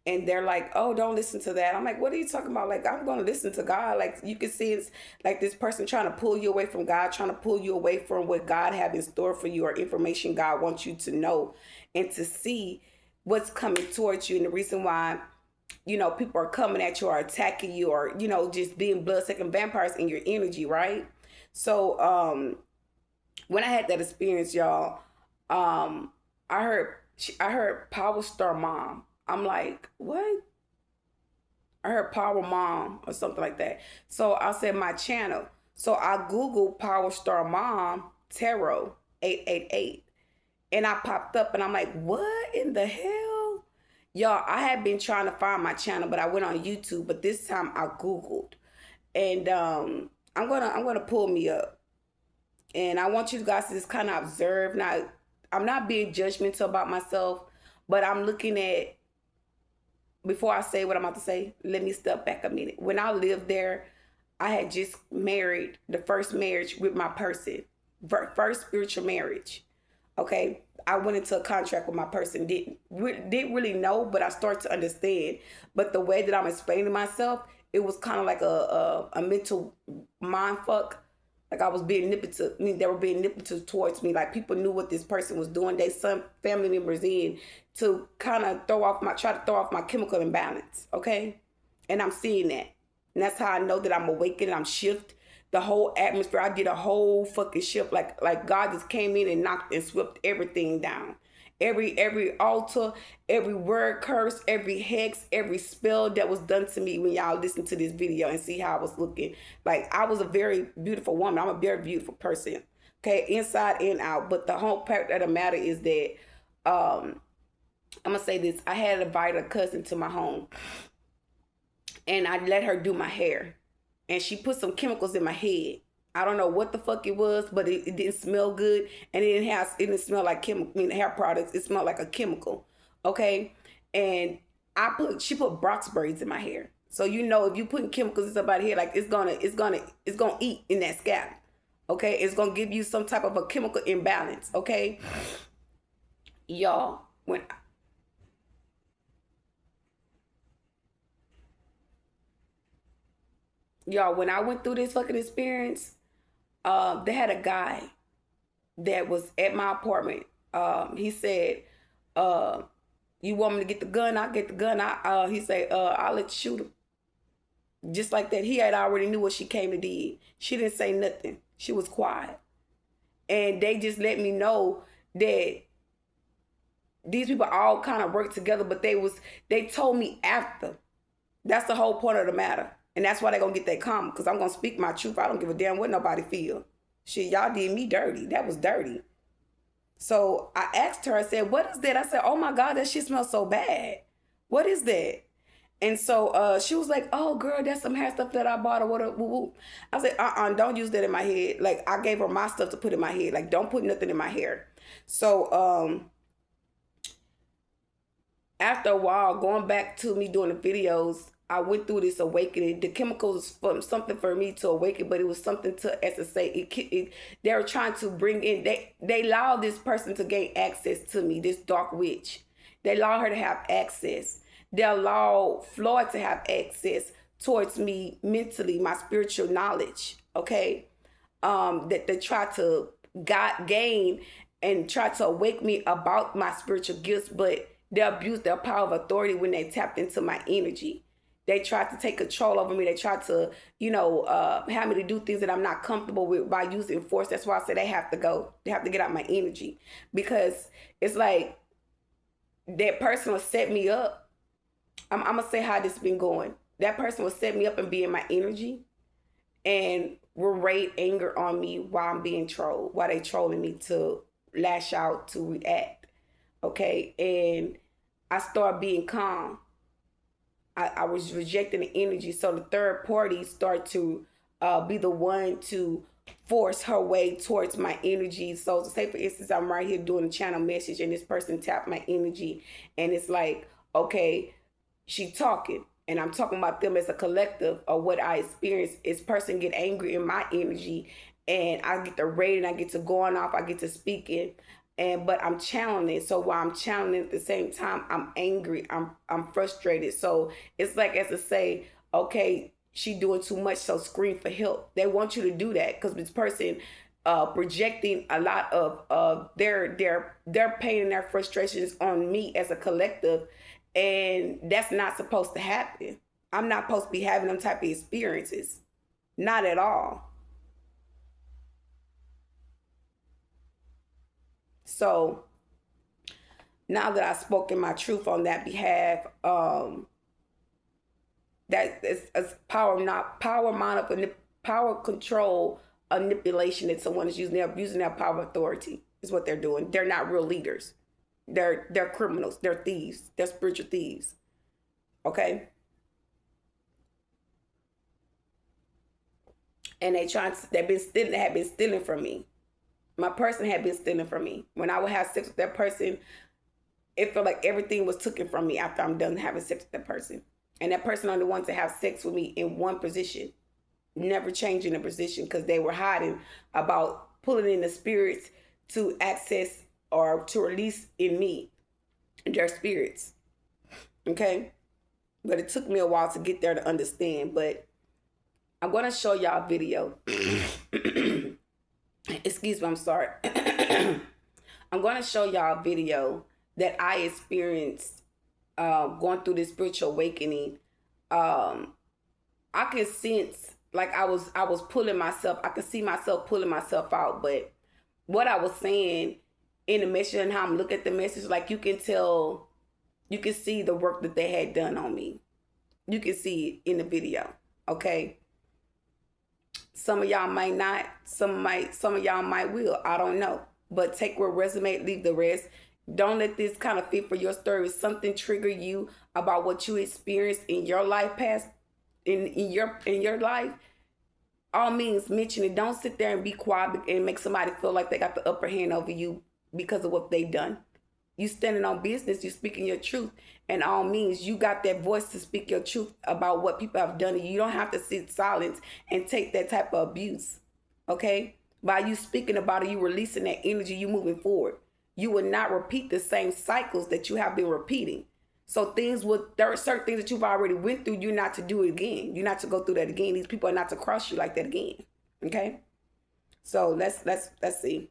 And they're like, oh, don't listen to that. I'm like, what are you talking about? Like, I'm going to listen to God. Like, you can see it's like this person trying to pull you away from God, trying to pull you away from what God have in store for you, or information God wants you to know and to see what's coming towards you. And the reason why, people are coming at you or attacking you, or, just being blood-sucking vampires in your energy, right? So when I had that experience, y'all, I heard Power Star Mom. I'm like, what? I heard Power Mom or something like that. So I said my channel. So I Googled Power Star Mom Tarot 888. and I popped up, and I'm like, what in the hell? Y'all, I had been trying to find my channel, but I went on YouTube, but this time I Googled. And I'm gonna pull me up. And I want you guys to just kind of observe. Now, I'm not being judgmental about myself, but I'm looking at, before I say what I'm about to say, let me step back a minute. When I lived there, I had just married, the first marriage with my person, first spiritual marriage. Okay, I went into a contract with my person. Didn't really know, but I started to understand. But the way that I'm explaining myself, it was kind of like a mental mind fuck. Like I was being manipulative. I mean, they were being manipulative towards me. Like people knew what this person was doing. They some family members in to kind of try to throw off my chemical imbalance. Okay, and I'm seeing that, and that's how I know that I'm awakened. I'm shift. The whole atmosphere. I did a whole fucking shift. Like God just came in and knocked and swept everything down. Every altar, every word curse, every hex, every spell that was done to me when y'all listen to this video and see how I was looking. Like I was a very beautiful woman. I'm a very beautiful person. Okay, inside and out. But the whole part of the matter is that I'm gonna say this. I had invited a cousin to my home, and I let her do my hair. And she put some chemicals in my head. I don't know what the fuck it was, but it didn't smell good, and it didn't smell like hair products. It smelled like a chemical, okay? And she put Brock's braids in my hair. So you know, if you putting chemicals in somebody's hair, like it's gonna eat in that scalp, okay? It's gonna give you some type of a chemical imbalance, okay? Y'all, when I went through this fucking experience, they had a guy that was at my apartment. He said, you want me to get the gun? I'll get the gun. He said, I'll let you shoot him. Just like that. He had already knew what she came to do. She didn't say nothing. She was quiet. And they just let me know that these people all kind of worked together, but they told me after. That's the whole point of the matter. And that's why they're going to get that comment, because I'm going to speak my truth. I don't give a damn what nobody feel. Shit, y'all did me dirty. That was dirty. So I asked her, I said, what is that? I said, oh my God, that shit smells so bad. What is that? And so she was like, oh girl, that's some hair stuff that I bought or whatever. I said, don't use that in my head. Like I gave her my stuff to put in my head. Like don't put nothing in my hair. So after a while, going back to me doing the videos, I went through this awakening. The chemicals was something for me to awaken, but it was something to, as I say, they were trying to bring in, they allowed this person to gain access to me, this dark witch. They allowed her to have access. They allowed Floyd to have access towards me mentally, my spiritual knowledge, okay? That they tried to gain and try to awake me about my spiritual gifts, but they abused their power of authority when they tapped into my energy. They tried to take control over me. They tried to, have me to do things that I'm not comfortable with by using force. That's why I said they have to go. They have to get out my energy, because it's like that person will set me up. I'm going to say how this been going. That person will set me up and be in my energy and will raid anger on me while I'm being trolled, while they trolling me to lash out, to react. Okay. And I start being calm. I was rejecting the energy. So the third party start to be the one to force her way towards my energy. So say for instance, I'm right here doing a channel message and this person tapped my energy, and it's like, okay, she talking and I'm talking about them as a collective of what I experience. This person get angry in my energy and I get to rating, I get to going off, I get to speaking. But I'm channeling. So while I'm channeling at the same time, I'm angry, I'm frustrated. So it's like, as I say, okay, she doing too much, so scream for help. They want you to do that because this person projecting a lot of their pain and their frustrations on me as a collective, and that's not supposed to happen. I'm not supposed to be having them type of experiences, not at all. So now that I've spoken my truth on that behalf, that is power control, manipulation that someone is using. They're abusing their power of authority. is what they're doing. They're not real leaders. They're criminals. They're thieves. They're spiritual thieves. Okay? And they have been stealing from me. My person had been stealing from me. When I would have sex with that person, it felt like everything was taken from me after I'm done having sex with that person. And that person only wanted to have sex with me in one position, never changing the position, because they were hiding about pulling in the spirits to access or to release in me their spirits. Okay? But it took me a while to get there to understand. But I'm going to show y'all a video. Excuse me, I'm sorry. I'm going to show y'all a video that I experienced going through this spiritual awakening. I can sense like I was pulling myself. I could see myself pulling myself out. But what I was saying in the message and how I'm looking at the message, like you can tell, you can see the work that they had done on me. You can see it in the video. Okay. Some of y'all might not, some of y'all might will. I don't know. But take what resume, leave the rest. Don't let this kind of fit for your story. If something trigger you about what you experienced in your life past, in your life, all means mention it. Don't sit there and be quiet and make somebody feel like they got the upper hand over you because of what they've done. You standing on business, you speaking your truth, and all means you got that voice to speak your truth about what people have done to you. You don't have to sit silent and take that type of abuse. Okay? By you speaking about it, you releasing that energy, you moving forward. You will not repeat the same cycles that you have been repeating. So there are certain things that you've already went through, you're not to do it again. You're not to go through that again. These people are not to cross you like that again. Okay? So let's see.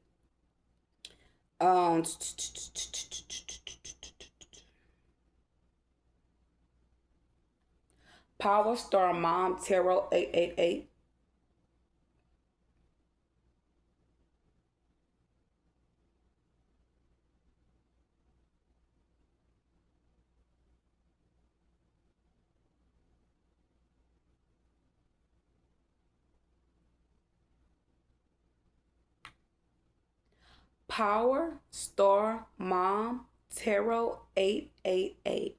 Power Star Mom Tarot 888. Power Star Mom Tarot 888.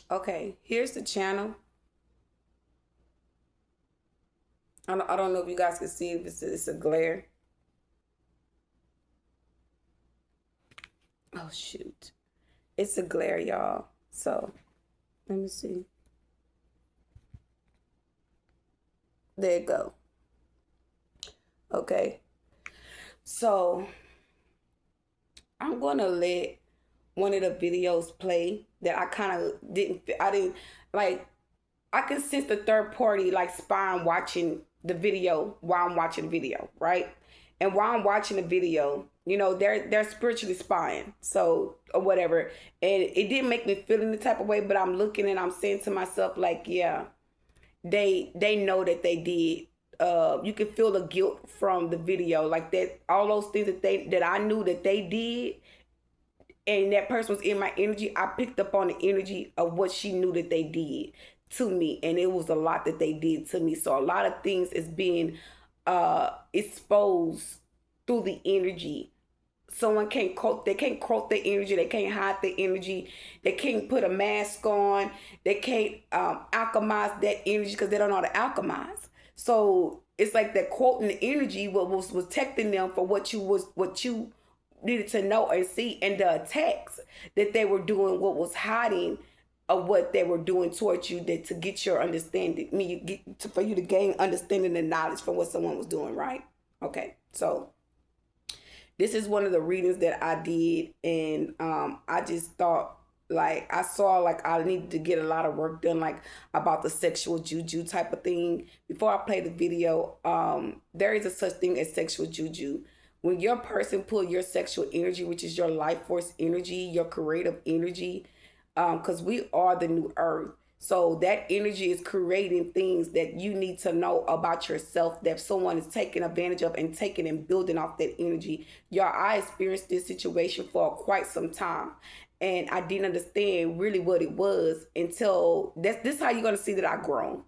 Okay, here's the channel. I don't know if you guys can see if it's a glare. Oh, shoot. It's a glare, y'all. So, let me see. There you go. Okay. So, I'm going to let one of the videos play that I didn't like. I can sense the third party like spying watching the video while I'm watching the video, right? And while I'm watching the video, you know, they're spiritually spying, so or whatever. And it didn't make me feel in the type of way, but I'm looking and I'm saying to myself, like, yeah, they know that they did. You can feel the guilt from the video, like that. All those things that I knew that they did, and that person was in my energy. I picked up on the energy of what she knew that they did to me, and it was a lot that they did to me. So a lot of things is being exposed through the energy. Someone can't quote the energy. They can't hide the energy. They can't put a mask on. They can't alchemize that energy because they don't know how to alchemize. So it's like that quoting the energy was protecting them for what you needed to know and see, and the attacks that they were doing, what was hiding of what they were doing towards you, that to get your understanding, for you to gain understanding and knowledge from what someone was doing, right? Okay, so this is one of the readings that I did, and I just thought, like, I saw like I needed to get a lot of work done, like about the sexual juju type of thing. Before I play the video, there is a such thing as sexual juju, when your person pull your sexual energy, which is your life force energy, your creative energy, because we are the new earth. So that energy is creating things that you need to know about yourself that someone is taking advantage of and taking and building off that energy. Y'all, I experienced this situation for quite some time. And I didn't understand really what it was until this is how you're gonna see that I've grown.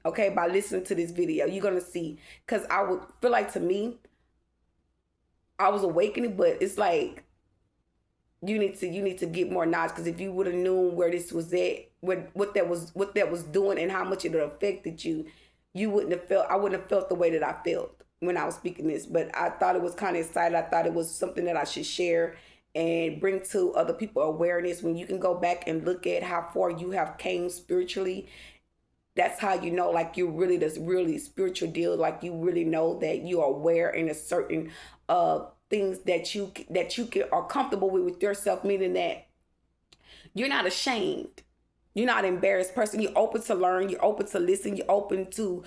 Okay, by listening to this video. You're gonna see. Cause I would feel like to me, I was awakening, but it's like you need to get more knowledge, because if you would have known where this was at, what that was doing and how much it affected you, you wouldn't have felt I wouldn't have felt the way that I felt when I was speaking this. But I thought it was kind of exciting. I thought it was something that I should share and bring to other people awareness. When you can go back and look at how far you have came spiritually, that's how you know, like, you're really this really spiritual deal. Like, you really know that you are aware in a certain things that you are comfortable with yourself, meaning that you're not ashamed, you're not an embarrassed person, you're open to learn, you're open to listen, you're open to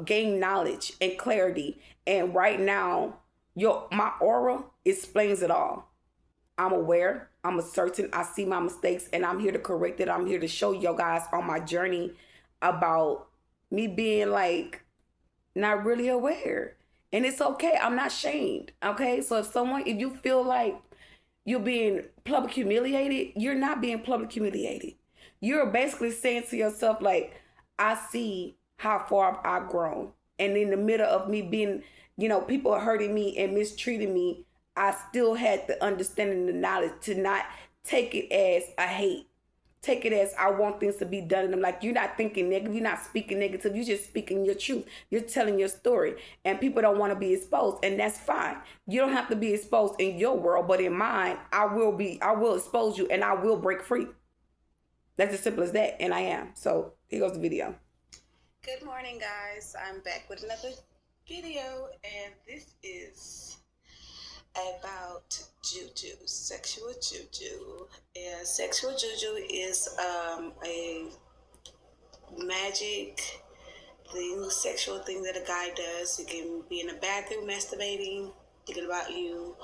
gain knowledge and clarity. And right now, my aura explains it all. I'm aware, I'm certain, I see my mistakes, and I'm here to correct it. I'm here to show you guys on my journey about me being like not really aware. And it's okay. I'm not shamed. Okay. So if you feel like you're being public humiliated, you're not being public humiliated. You're basically saying to yourself, like, I see how far I've grown. And in the middle of me being, people hurting me and mistreating me, I still had the understanding, the knowledge to not take it as a hate. Take it as I want things to be done in them. Like, you're not thinking negative, you're not speaking negative, you're just speaking your truth. You're telling your story. And people don't want to be exposed, and that's fine. You don't have to be exposed in your world, but in mine, I will expose you and I will break free. That's as simple as that, and I am. So here goes the video. Good morning, guys. I'm back with another video, and this is about juju, sexual juju. And sexual juju is a magic thing, sexual thing that a guy does. It can be in the bathroom masturbating, thinking about you,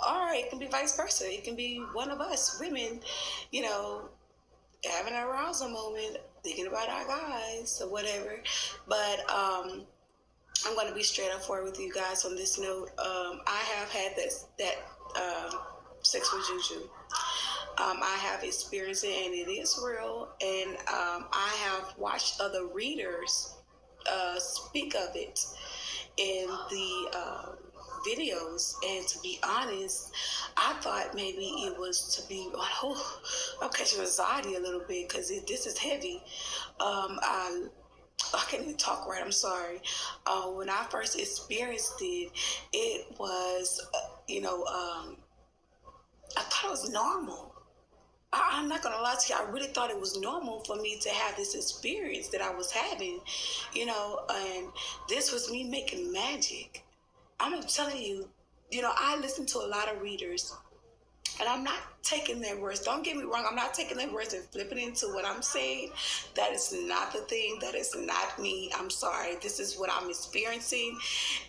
or it can be vice versa. It can be one of us women, having an arousal moment, thinking about our guys or whatever. But I'm going to be straight up forward with you guys on this note. I have had that sexual juju. I have experienced it, and it is real. And I have watched other readers speak of it in the videos. And to be honest, I thought maybe it was to be, I'm catching anxiety a little bit because this is heavy. I can't even talk right. I'm sorry. When I first experienced it, it was, I thought it was normal. I'm not going to lie to you. I really thought it was normal for me to have this experience that I was having, and this was me making magic. I'm telling you, I listen to a lot of readers. And I'm not taking their words. Don't get me wrong. I'm not taking their words and flipping into what I'm saying. That is not the thing. That is not me. I'm sorry. This is what I'm experiencing.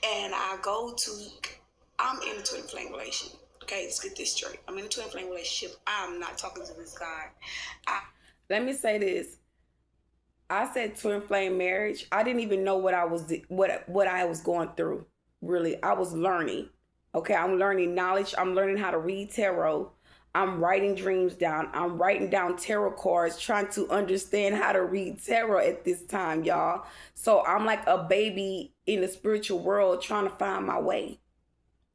And I'm in a twin flame relationship. Okay, let's get this straight. I'm in a twin flame relationship. I'm not talking to this guy. Let me say this. I said twin flame marriage. I didn't even know what I was going through. Really, I was learning. Okay, I'm learning knowledge. I'm learning how to read tarot. I'm writing dreams down. I'm writing down tarot cards, trying to understand how to read tarot at this time, y'all. So I'm like a baby in the spiritual world trying to find my way.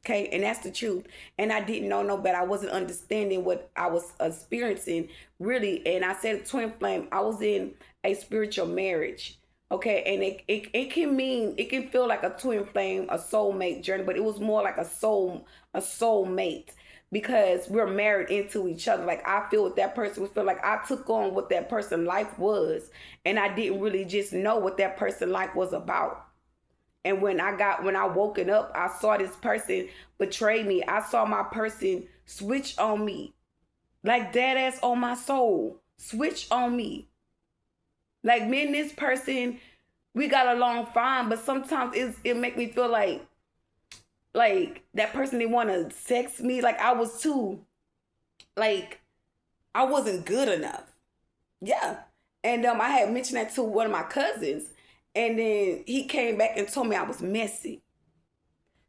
Okay, and that's the truth. And I didn't know no better. I wasn't understanding what I was experiencing, really. And I said twin flame. I was in a spiritual marriage. Okay, and it can feel like a twin flame, a soulmate journey, but it was more like a soulmate, because we're married into each other. Like, I feel what that person would feel. Like, I took on what that person's life was, and I didn't really just know what that person's life was about. And when I woken up, I saw this person betray me. I saw my person switch on me, like dead ass on my soul, switch on me. Like, me and this person, we got along fine, but sometimes it make me feel like like that person didn't want to sex me. Like I was too, like I wasn't good enough. Yeah. And I had mentioned that to one of my cousins, and then he came back and told me I was messy.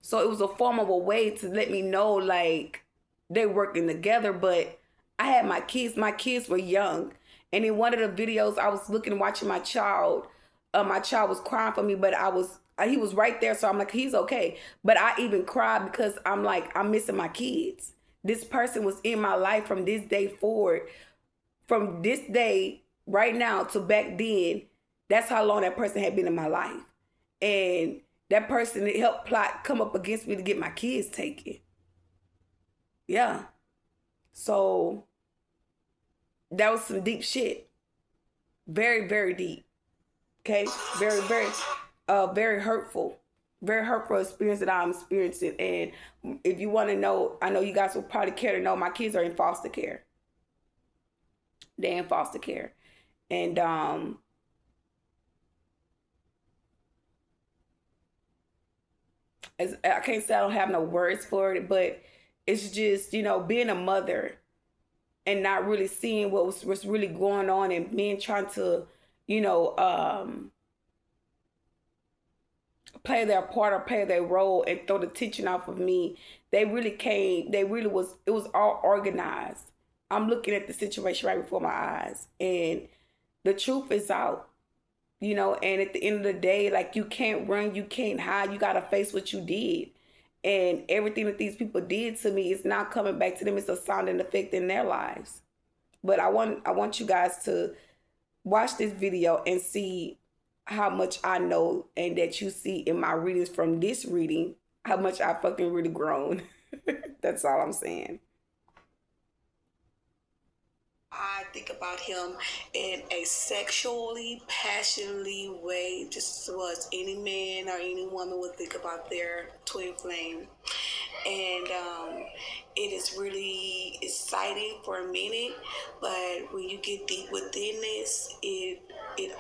So it was a form of a way to let me know like they working together. But I had my kids were young, and in one of the videos I was watching my child was crying for me, but he was right there, so I'm like, he's okay. But I even cried because I'm like, I'm missing my kids. This person was in my life from this day forward, from this day right now to back then. That's how long that person had been in my life. And that person helped come up against me to get my kids taken. Yeah. So that was some deep shit. Very, very deep. Okay? Very, very hurtful. Very hurtful experience that I'm experiencing. And if you want to know, I know you guys will probably care to know, my kids are in foster care. They're in foster care. And I can't say I don't have no words for it, but it's just, being a mother and not really seeing what's really going on, and men trying to, play their part or play their role and throw the teaching off of me. It was all organized. I'm looking at the situation right before my eyes, and the truth is out. And at the end of the day, like, you can't run, you can't hide, you gotta face what you did. And everything that these people did to me is not coming back to them. It's a sound and effect in their lives. But I want you guys to watch this video and see how much I know, and that you see in my readings from this reading how much I fucking really grown. That's all I'm saying. I think about him in a sexually, passionately way, just as any man or any woman would think about their twin flame. And it is really exciting for a minute, but when you get deep within this, it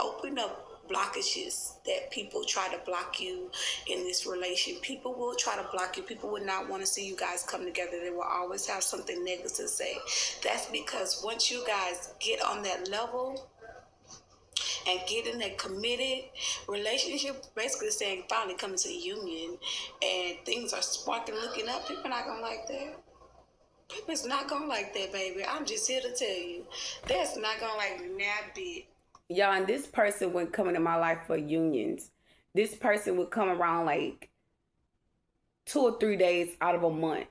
opened up blockages that people try to block you in this relation. People will try to block you. People would not want to see you guys come together. They will always have something negative to say. That's because once you guys get on that level and get in a committed relationship, basically saying finally coming to the union, and things are sparking, looking up, people are not gonna like that. People's not gonna like that, baby. I'm just here to tell you, that's not gonna like that bit. Y'all, and this person would come into my life for unions. This person would come around like 2 or 3 days out of a month.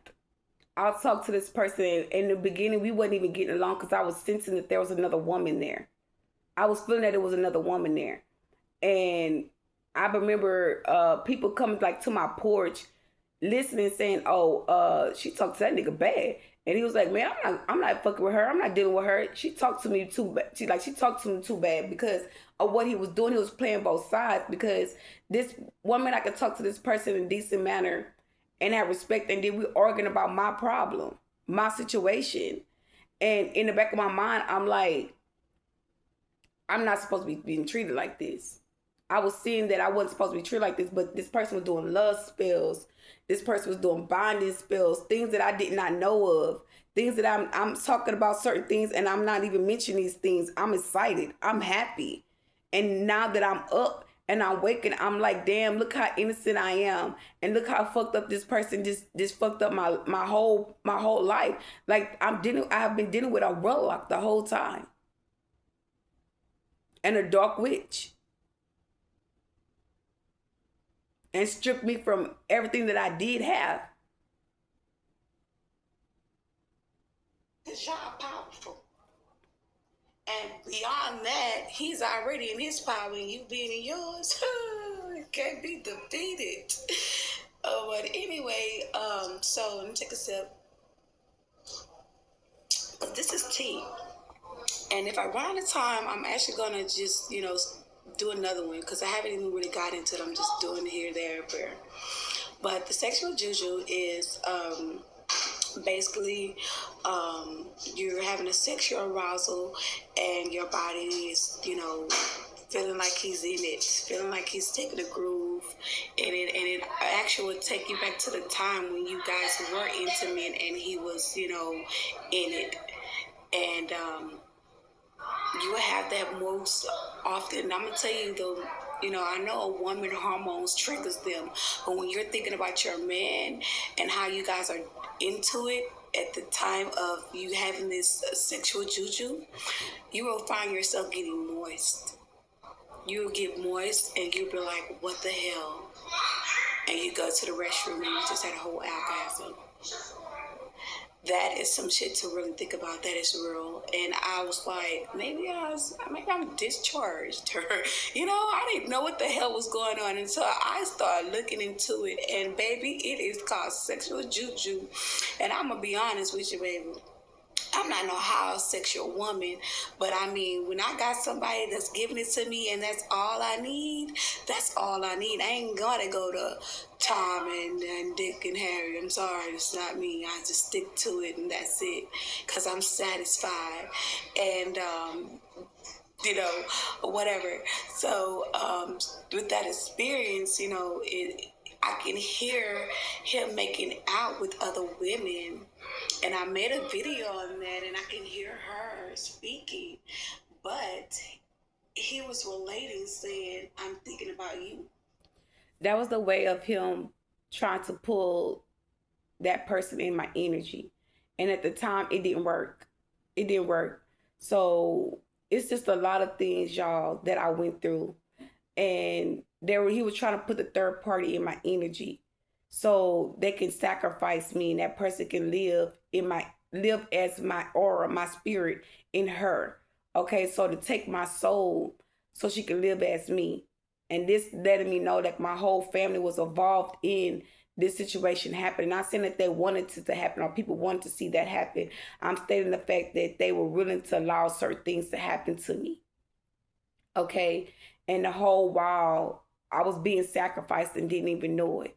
I'll talk to this person. In the beginning, we wasn't even getting along because I was sensing that there was another woman there. I was feeling that there was another woman there. And I remember people coming like to my porch, listening, saying, "Oh, she talked to that nigga bad." And he was like, "Man, I'm not fucking with her. I'm not dealing with her. She talked to me too bad. She talked to me too bad because of what he was doing. He was playing both sides, because this woman, I could talk to this person in a decent manner and have respect, and then we arguing about my problem, my situation. And in the back of my mind, I'm like, I'm not supposed to be being treated like this. I was seeing that I wasn't supposed to be treated like this, but this person was doing love spells. This person was doing bonding spells, things that I did not know of, things that I'm talking about certain things, and I'm not even mentioning these things. I'm excited. I'm happy. And now that I'm up and I'm waking, I'm like, damn, look how innocent I am. And look how fucked up this person just fucked up my whole life. Like I have been dealing with a warlock the whole time. And a dark witch. And stripped me from everything that I did have. Because y'all powerful. And beyond that, he's already in his power, and you being in yours. It can't be defeated. But anyway, so let me take a sip. This is tea. And if I run out of time, I'm actually going to just, do another one, because I haven't even really got into it. I'm just doing here, there, everywhere. But the sexual juju is basically you're having a sexual arousal, and your body is, feeling like he's in it, feeling like he's taking a groove, and it actually would take you back to the time when you guys were intimate and he was, you know, in it. And you would have that most often. I'm gonna tell you though, you know, I know a woman hormones triggers them, but when you're thinking about your man and how you guys are into it at the time of you having this sexual juju, you will find yourself getting moist. You'll get moist and you'll be like, what the hell? And you go to the restroom and you just had a whole orgasm. That is some shit to really think about. That is real. And I was like, maybe I'm discharged, or you know, I didn't know what the hell was going on until I started looking into it. And baby, it is called sexual juju. And I'm gonna be honest with you, baby. I'm not no high sexual woman, but I mean, when I got somebody that's giving it to me and that's all I need, that's all I need. I ain't gonna go to Tom and Dick and Harry. I'm sorry, it's not me. I just stick to it and that's it, because I'm satisfied. And, you know, whatever. So with that experience, you know, I can hear him making out with other women. And I made a video on that, and I can hear her speaking. But he was relating, saying, I'm thinking about you. That was the way of him trying to pull that person in my energy. And at the time, it didn't work. It didn't work. So it's just a lot of things, y'all, that I went through. And he was trying to put the third party in my energy, so they can sacrifice me, and that person can live as my aura, my spirit in her. Okay, so to take my soul so she can live as me. And this letting me know that my whole family was involved in this situation happening. Not saying that they wanted it to happen or people wanted to see that happen. I'm stating the fact that they were willing to allow certain things to happen to me. Okay, and the whole while I was being sacrificed and didn't even know it.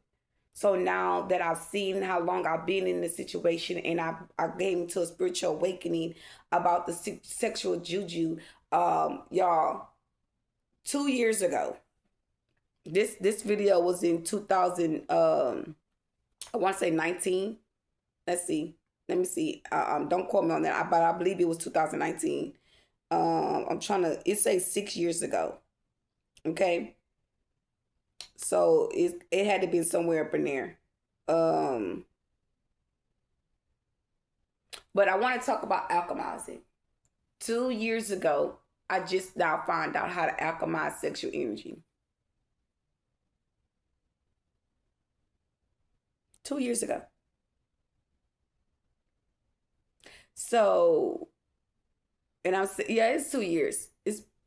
So now that I've seen how long I've been in the situation, and I came into a spiritual awakening about the sexual juju, y'all, 2 years ago, this video was in 2000, I want to say 19. Let's see. Let me see. Don't quote me on that, but I believe it was 2019. It says 6 years ago. Okay. So it had to be somewhere up in there. But I want to talk about alchemizing. 2 years ago, I just now found out how to alchemize sexual energy. 2 years ago. So, and it's 2 years.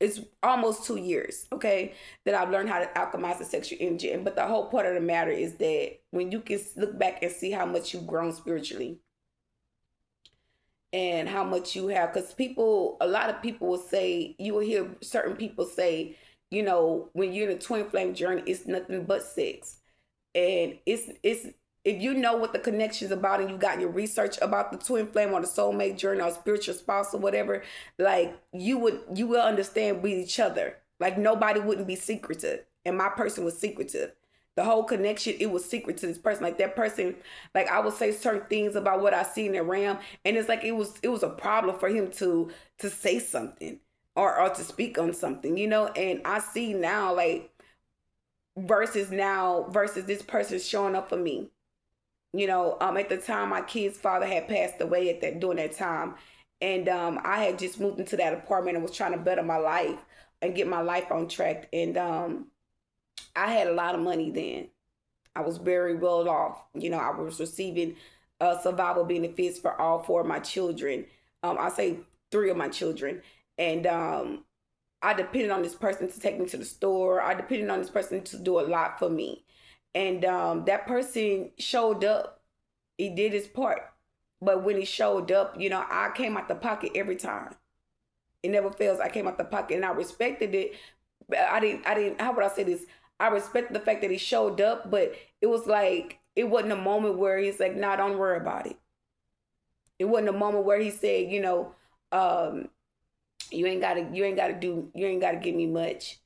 It's almost 2 years, okay, that I've learned how to alchemize the sexual energy. But the whole part of the matter is that when you can look back and see how much you've grown spiritually and how much you have, because a lot of people will say, you will hear certain people say, you know, when you're in a twin flame journey, it's nothing but sex. And it's if you know what the connection is about and you got your research about the twin flame or the soulmate journey or spiritual spouse or whatever, like you will understand with each other. Like nobody wouldn't be secretive. And my person was secretive. The whole connection, it was secret to this person. Like that person, like I would say certain things about what I see in the realm. And it's like it was a problem for him to say something or to speak on something, you know? And I see now, like, versus this person showing up for me. You know, at the time, my kid's father had passed away during that time. And I had just moved into that apartment and was trying to better my life and get my life on track. And I had a lot of money then. I was very well off. You know, I was receiving survival benefits for all 4 of my children. I say 3 of my children. And I depended on this person to take me to the store. I depended on this person to do a lot for me. And that person showed up. He did his part. But when he showed up, you know, I came out the pocket every time. It never fails. I came out the pocket and I respected it. I didn't, how would I say this? I respected the fact that he showed up, but it was like, it wasn't a moment where he's like, nah, don't worry about it. It wasn't a moment where he said, you know, you ain't gotta give me much.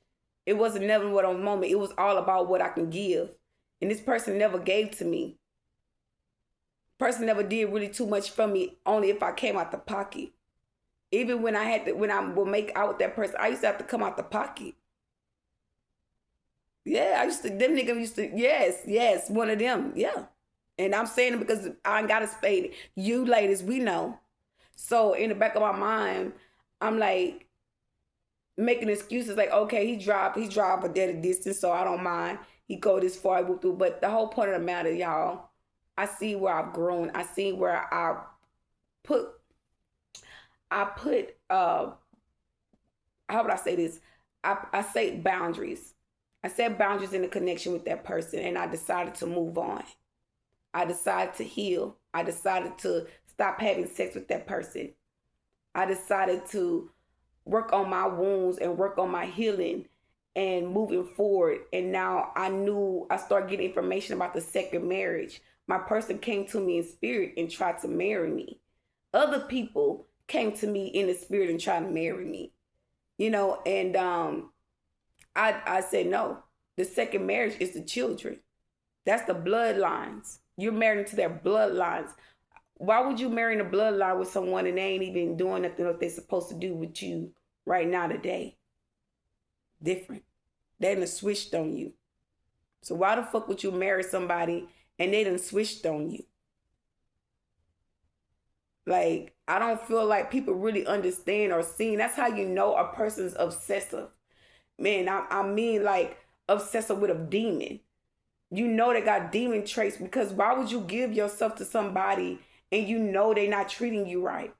It wasn't never what on the moment. It was all about what I can give. And this person never gave to me. Person never did really too much for me, only if I came out the pocket. Even when I would make out with that person, I used to have to come out the pocket. Yeah, them niggas used to, yes, one of them, yeah. And I'm saying it because I ain't got to spade it. You ladies, we know. So in the back of my mind, I'm like making excuses like, okay, he drive a dead distance, so I don't mind. He go this far, but the whole point of the matter, y'all, I see where I've grown. I see where I put how would I say this? I say boundaries. I set boundaries in the connection with that person, and I decided to move on. I decided to heal. I decided to stop having sex with that person. I decided to work on my wounds and work on my healing and moving forward. And now I started getting information about the second marriage. My person came to me in spirit and tried to marry me. Other people came to me in the spirit and tried to marry me. And I said no. The second marriage is the children. That's the bloodlines. You're married into their bloodlines. Why would you marry in a bloodline with someone and they ain't even doing nothing what they're supposed to do with you right now today? Different. They done switched on you. So why the fuck would you marry somebody and they done switched on you? Like, I don't feel like people really understand or see. That's how you know a person's obsessive. Man, I mean like obsessive with a demon. You know they got demon traits, because why would you give yourself to somebody and you know they not treating you right?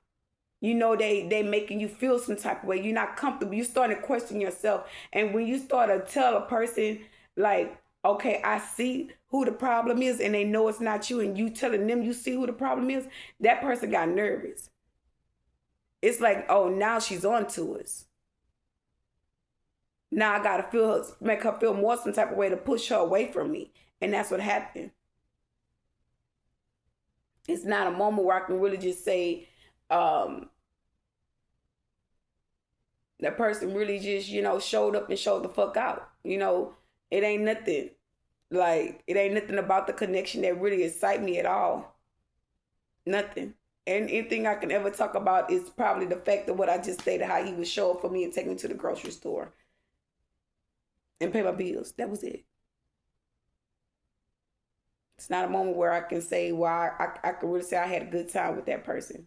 You know they making you feel some type of way. You're not comfortable. You starting to question yourself. And when you start to tell a person like, okay, I see who the problem is, and they know it's not you, and you telling them you see who the problem is, that person got nervous. It's like, oh, now she's on to us. Now I gotta make her feel more some type of way to push her away from me. And that's what happened. It's not a moment where I can really just say, that person really just, showed up and showed the fuck out. It ain't nothing. Like, it ain't nothing about the connection that really excite me at all. Nothing. And anything I can ever talk about is probably the fact of what I just stated, how he would show up for me and take me to the grocery store and pay my bills. That was it. It's not a moment where I can say, well, I can really say I had a good time with that person.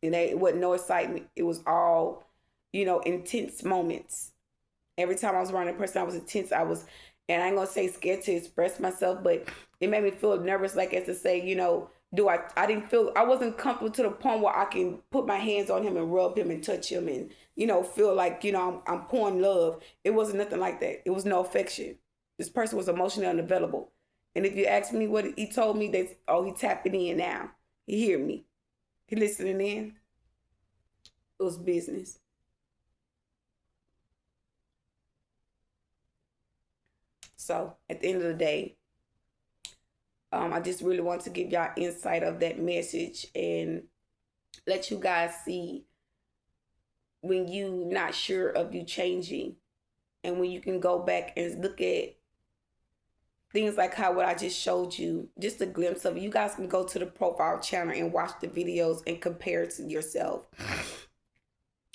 And it wasn't no excitement. It was all, intense moments. Every time I was around that person, I was intense. And I ain't gonna say scared to express myself, but it made me feel nervous, like as to say, I wasn't comfortable to the point where I can put my hands on him and rub him and touch him and, feel like, I'm pouring love. It wasn't nothing like that. It was no affection. This person was emotionally unavailable. And if you ask me what he told me, he tapping in now. He hear me. He listening in. It was business. So at the end of the day, I just really want to give y'all insight of that message and let you guys see when you not sure of you changing, and when you can go back and look at things like what I just showed you, just a glimpse of it. You guys can go to the profile channel and watch the videos and compare it to yourself.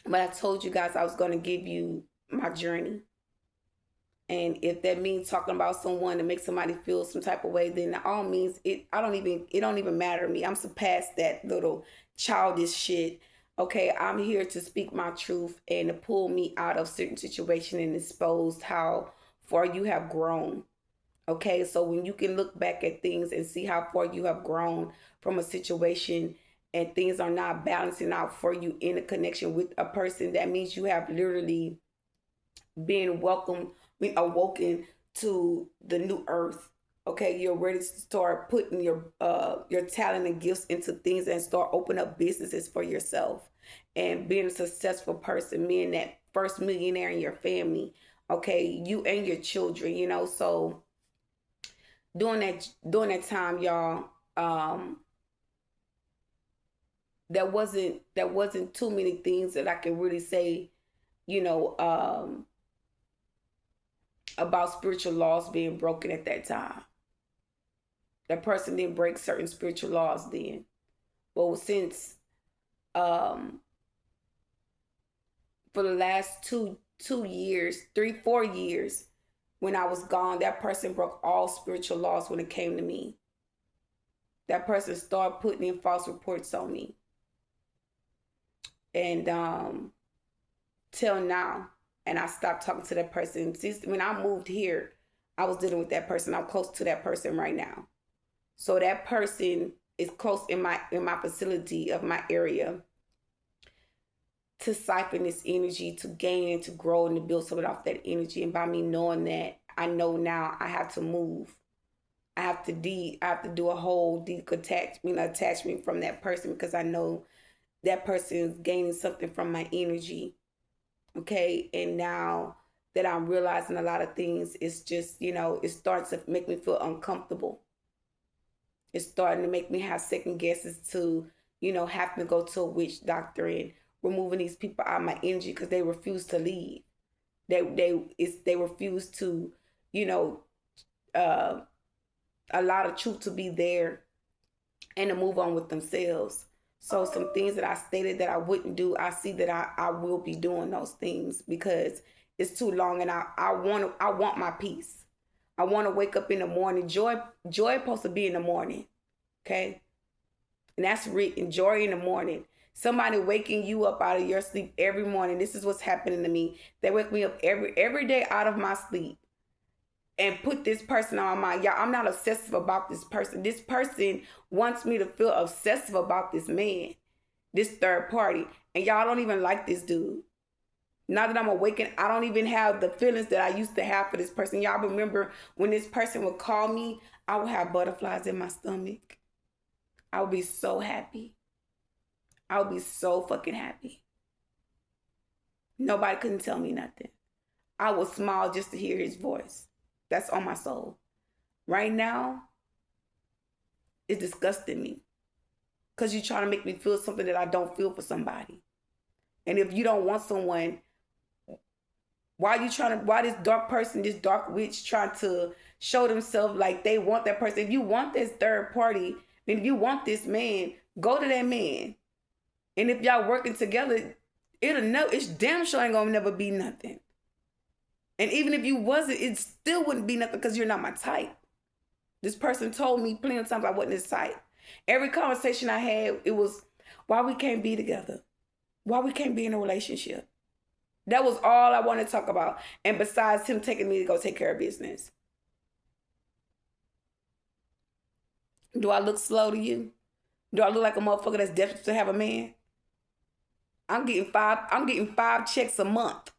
But I told you guys I was going to give you my journey. And if that means talking about someone to make somebody feel some type of way, then all means it don't even matter to me. I'm surpassed that little childish shit. Okay, I'm here to speak my truth and to pull me out of certain situation and expose how far you have grown. Okay, so when you can look back at things and see how far you have grown from a situation and things are not balancing out for you in a connection with a person, that means you have literally been awoken to the new earth. Okay, you're ready to start putting your talent and gifts into things and start opening up businesses for yourself and being a successful person, being that first millionaire in your family. Okay, you and your children, so during that time, y'all, there wasn't too many things that I can really say, you know, about spiritual laws being broken at that time. That person didn't break certain spiritual laws then. But since for the last 4 years, when I was gone, that person broke all spiritual laws when it came to me. That person started putting in false reports on me. And till now, and I stopped talking to that person. Since when I moved here, I was dealing with that person. I'm close to that person right now. So that person is close in my facility of my area to siphon this energy, to gain and to grow and to build something off that energy. And by me knowing that, I know now I have to move. I have to do a whole attachment from that person, because I know that person is gaining something from my energy. Okay. And now that I'm realizing a lot of things, it's just, it starts to make me feel uncomfortable. It's starting to make me have second guesses to, having to go to a witch doctor and removing these people out of my energy because they refuse to leave. They refuse to, allow the truth to be there and to move on with themselves. So some things that I stated that I wouldn't do, I see that I will be doing those things because it's too long, and I want my peace. I want to wake up in the morning. Joy is supposed to be in the morning. Okay? And that's written, joy in the morning. Somebody waking you up out of your sleep every morning. This is what's happening to me. They wake me up every day out of my sleep and put this person on my mind. Y'all, I'm not obsessive about this person. This person wants me to feel obsessive about this man, this third party. And y'all don't even like this dude. Now that I'm awakened, I don't even have the feelings that I used to have for this person. Y'all remember when this person would call me, I would have butterflies in my stomach. I would be so happy. I would be so fucking happy. Nobody couldn't tell me nothing. I would smile just to hear his voice. That's on my soul. Right now, it's disgusting me. Because you're trying to make me feel something that I don't feel for somebody. And if you don't want someone, why this dark person, this dark witch trying to show themselves like they want that person? If you want this third party, then if you want this man, go to that man. And if y'all working together, it's damn sure ain't gonna never be nothing. And even if you wasn't, it still wouldn't be nothing because you're not my type. This person told me plenty of times I wasn't his type. Every conversation I had, it was why we can't be together. Why we can't be in a relationship. That was all I wanted to talk about. And besides him taking me to go take care of business. Do I look slow to you? Do I look like a motherfucker that's desperate to have a man? I'm getting five checks a month.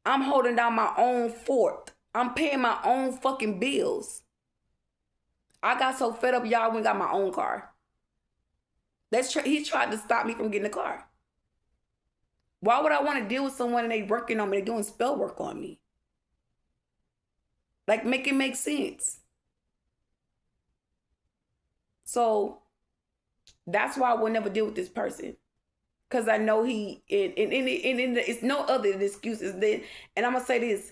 I'm holding down my own fort. I'm paying my own fucking bills. I got so fed up, y'all, when I got my own car. He tried to stop me from getting a car. Why would I want to deal with someone and they working on me? They doing spell work on me. Like, make it make sense. So that's why I will never deal with this person. Because I know it's no other excuses. And I'm going to say this.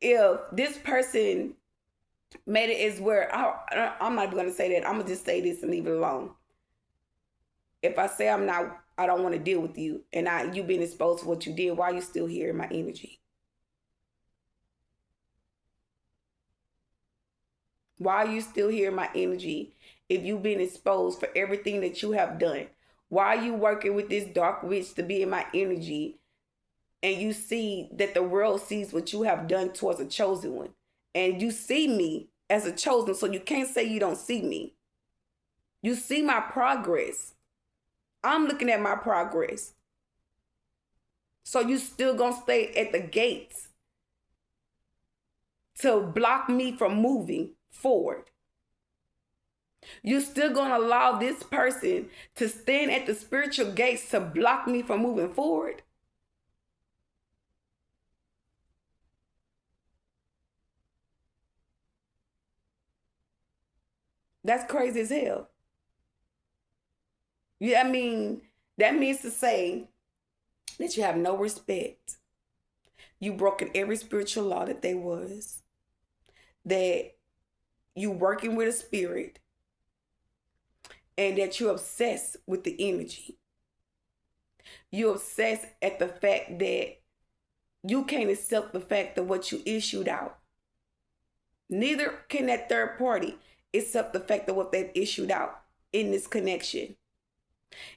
If this person made it as where, I'm not going to say that. I'm going to just say this and leave it alone. If I say I don't want to deal with you, and you been exposed to what you did, why are you still here in my energy? Why are you still here in my energy if you've been exposed for everything that you have done? Why are you working with this dark witch to be in my energy, and you see that the world sees what you have done towards a chosen one, and you see me as a chosen, so you can't say you don't see me. You see my progress. I'm looking at my progress. So you still gonna stay at the gates to block me from moving forward. You still gonna allow this person to stand at the spiritual gates to block me from moving forward? That's crazy as hell. Yeah, I mean, that means to say that you have no respect. You broken every spiritual law that there was. That you working with a spirit. And that you're obsessed with the energy. You're obsessed at the fact that you can't accept the fact of what you issued out. Neither can that third party accept the fact of what they've issued out in this connection.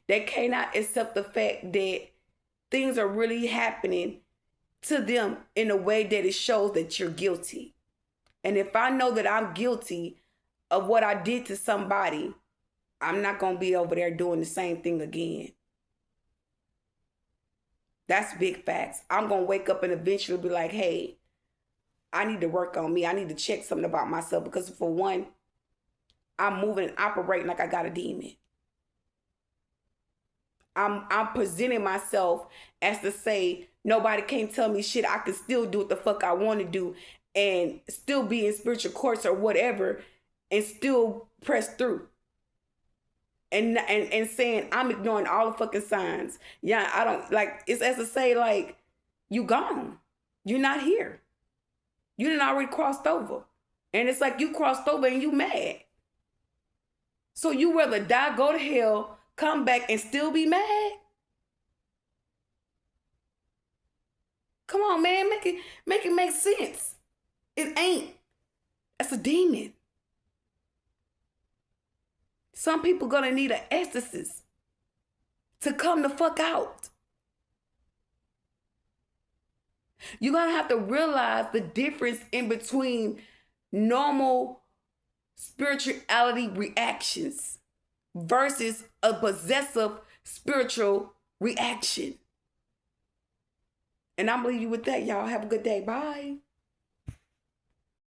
They cannot accept the fact that things are really happening to them in a way that it shows that you're guilty. And if I know that I'm guilty of what I did to somebody, I'm not going to be over there doing the same thing again. That's big facts. I'm going to wake up and eventually be like, hey, I need to work on me. I need to check something about myself because for one, I'm moving and operating like I got a demon. I'm presenting myself as to say, nobody can't tell me shit. I can still do what the fuck I want to do and still be in spiritual courts or whatever and still press through. And saying I'm ignoring all the fucking signs. Yeah, I don't like it's as to say like you gone. You're not here. You done already crossed over. And it's like you crossed over and you mad. So you rather die, go to hell, come back and still be mad? Come on, man, make it make sense. It ain't. That's a demon. Some people gonna need an exorcist to come the fuck out. You're gonna have to realize the difference in between normal spirituality reactions versus a possessive spiritual reaction. And I'm gonna leave you with that, y'all. Have a good day. Bye.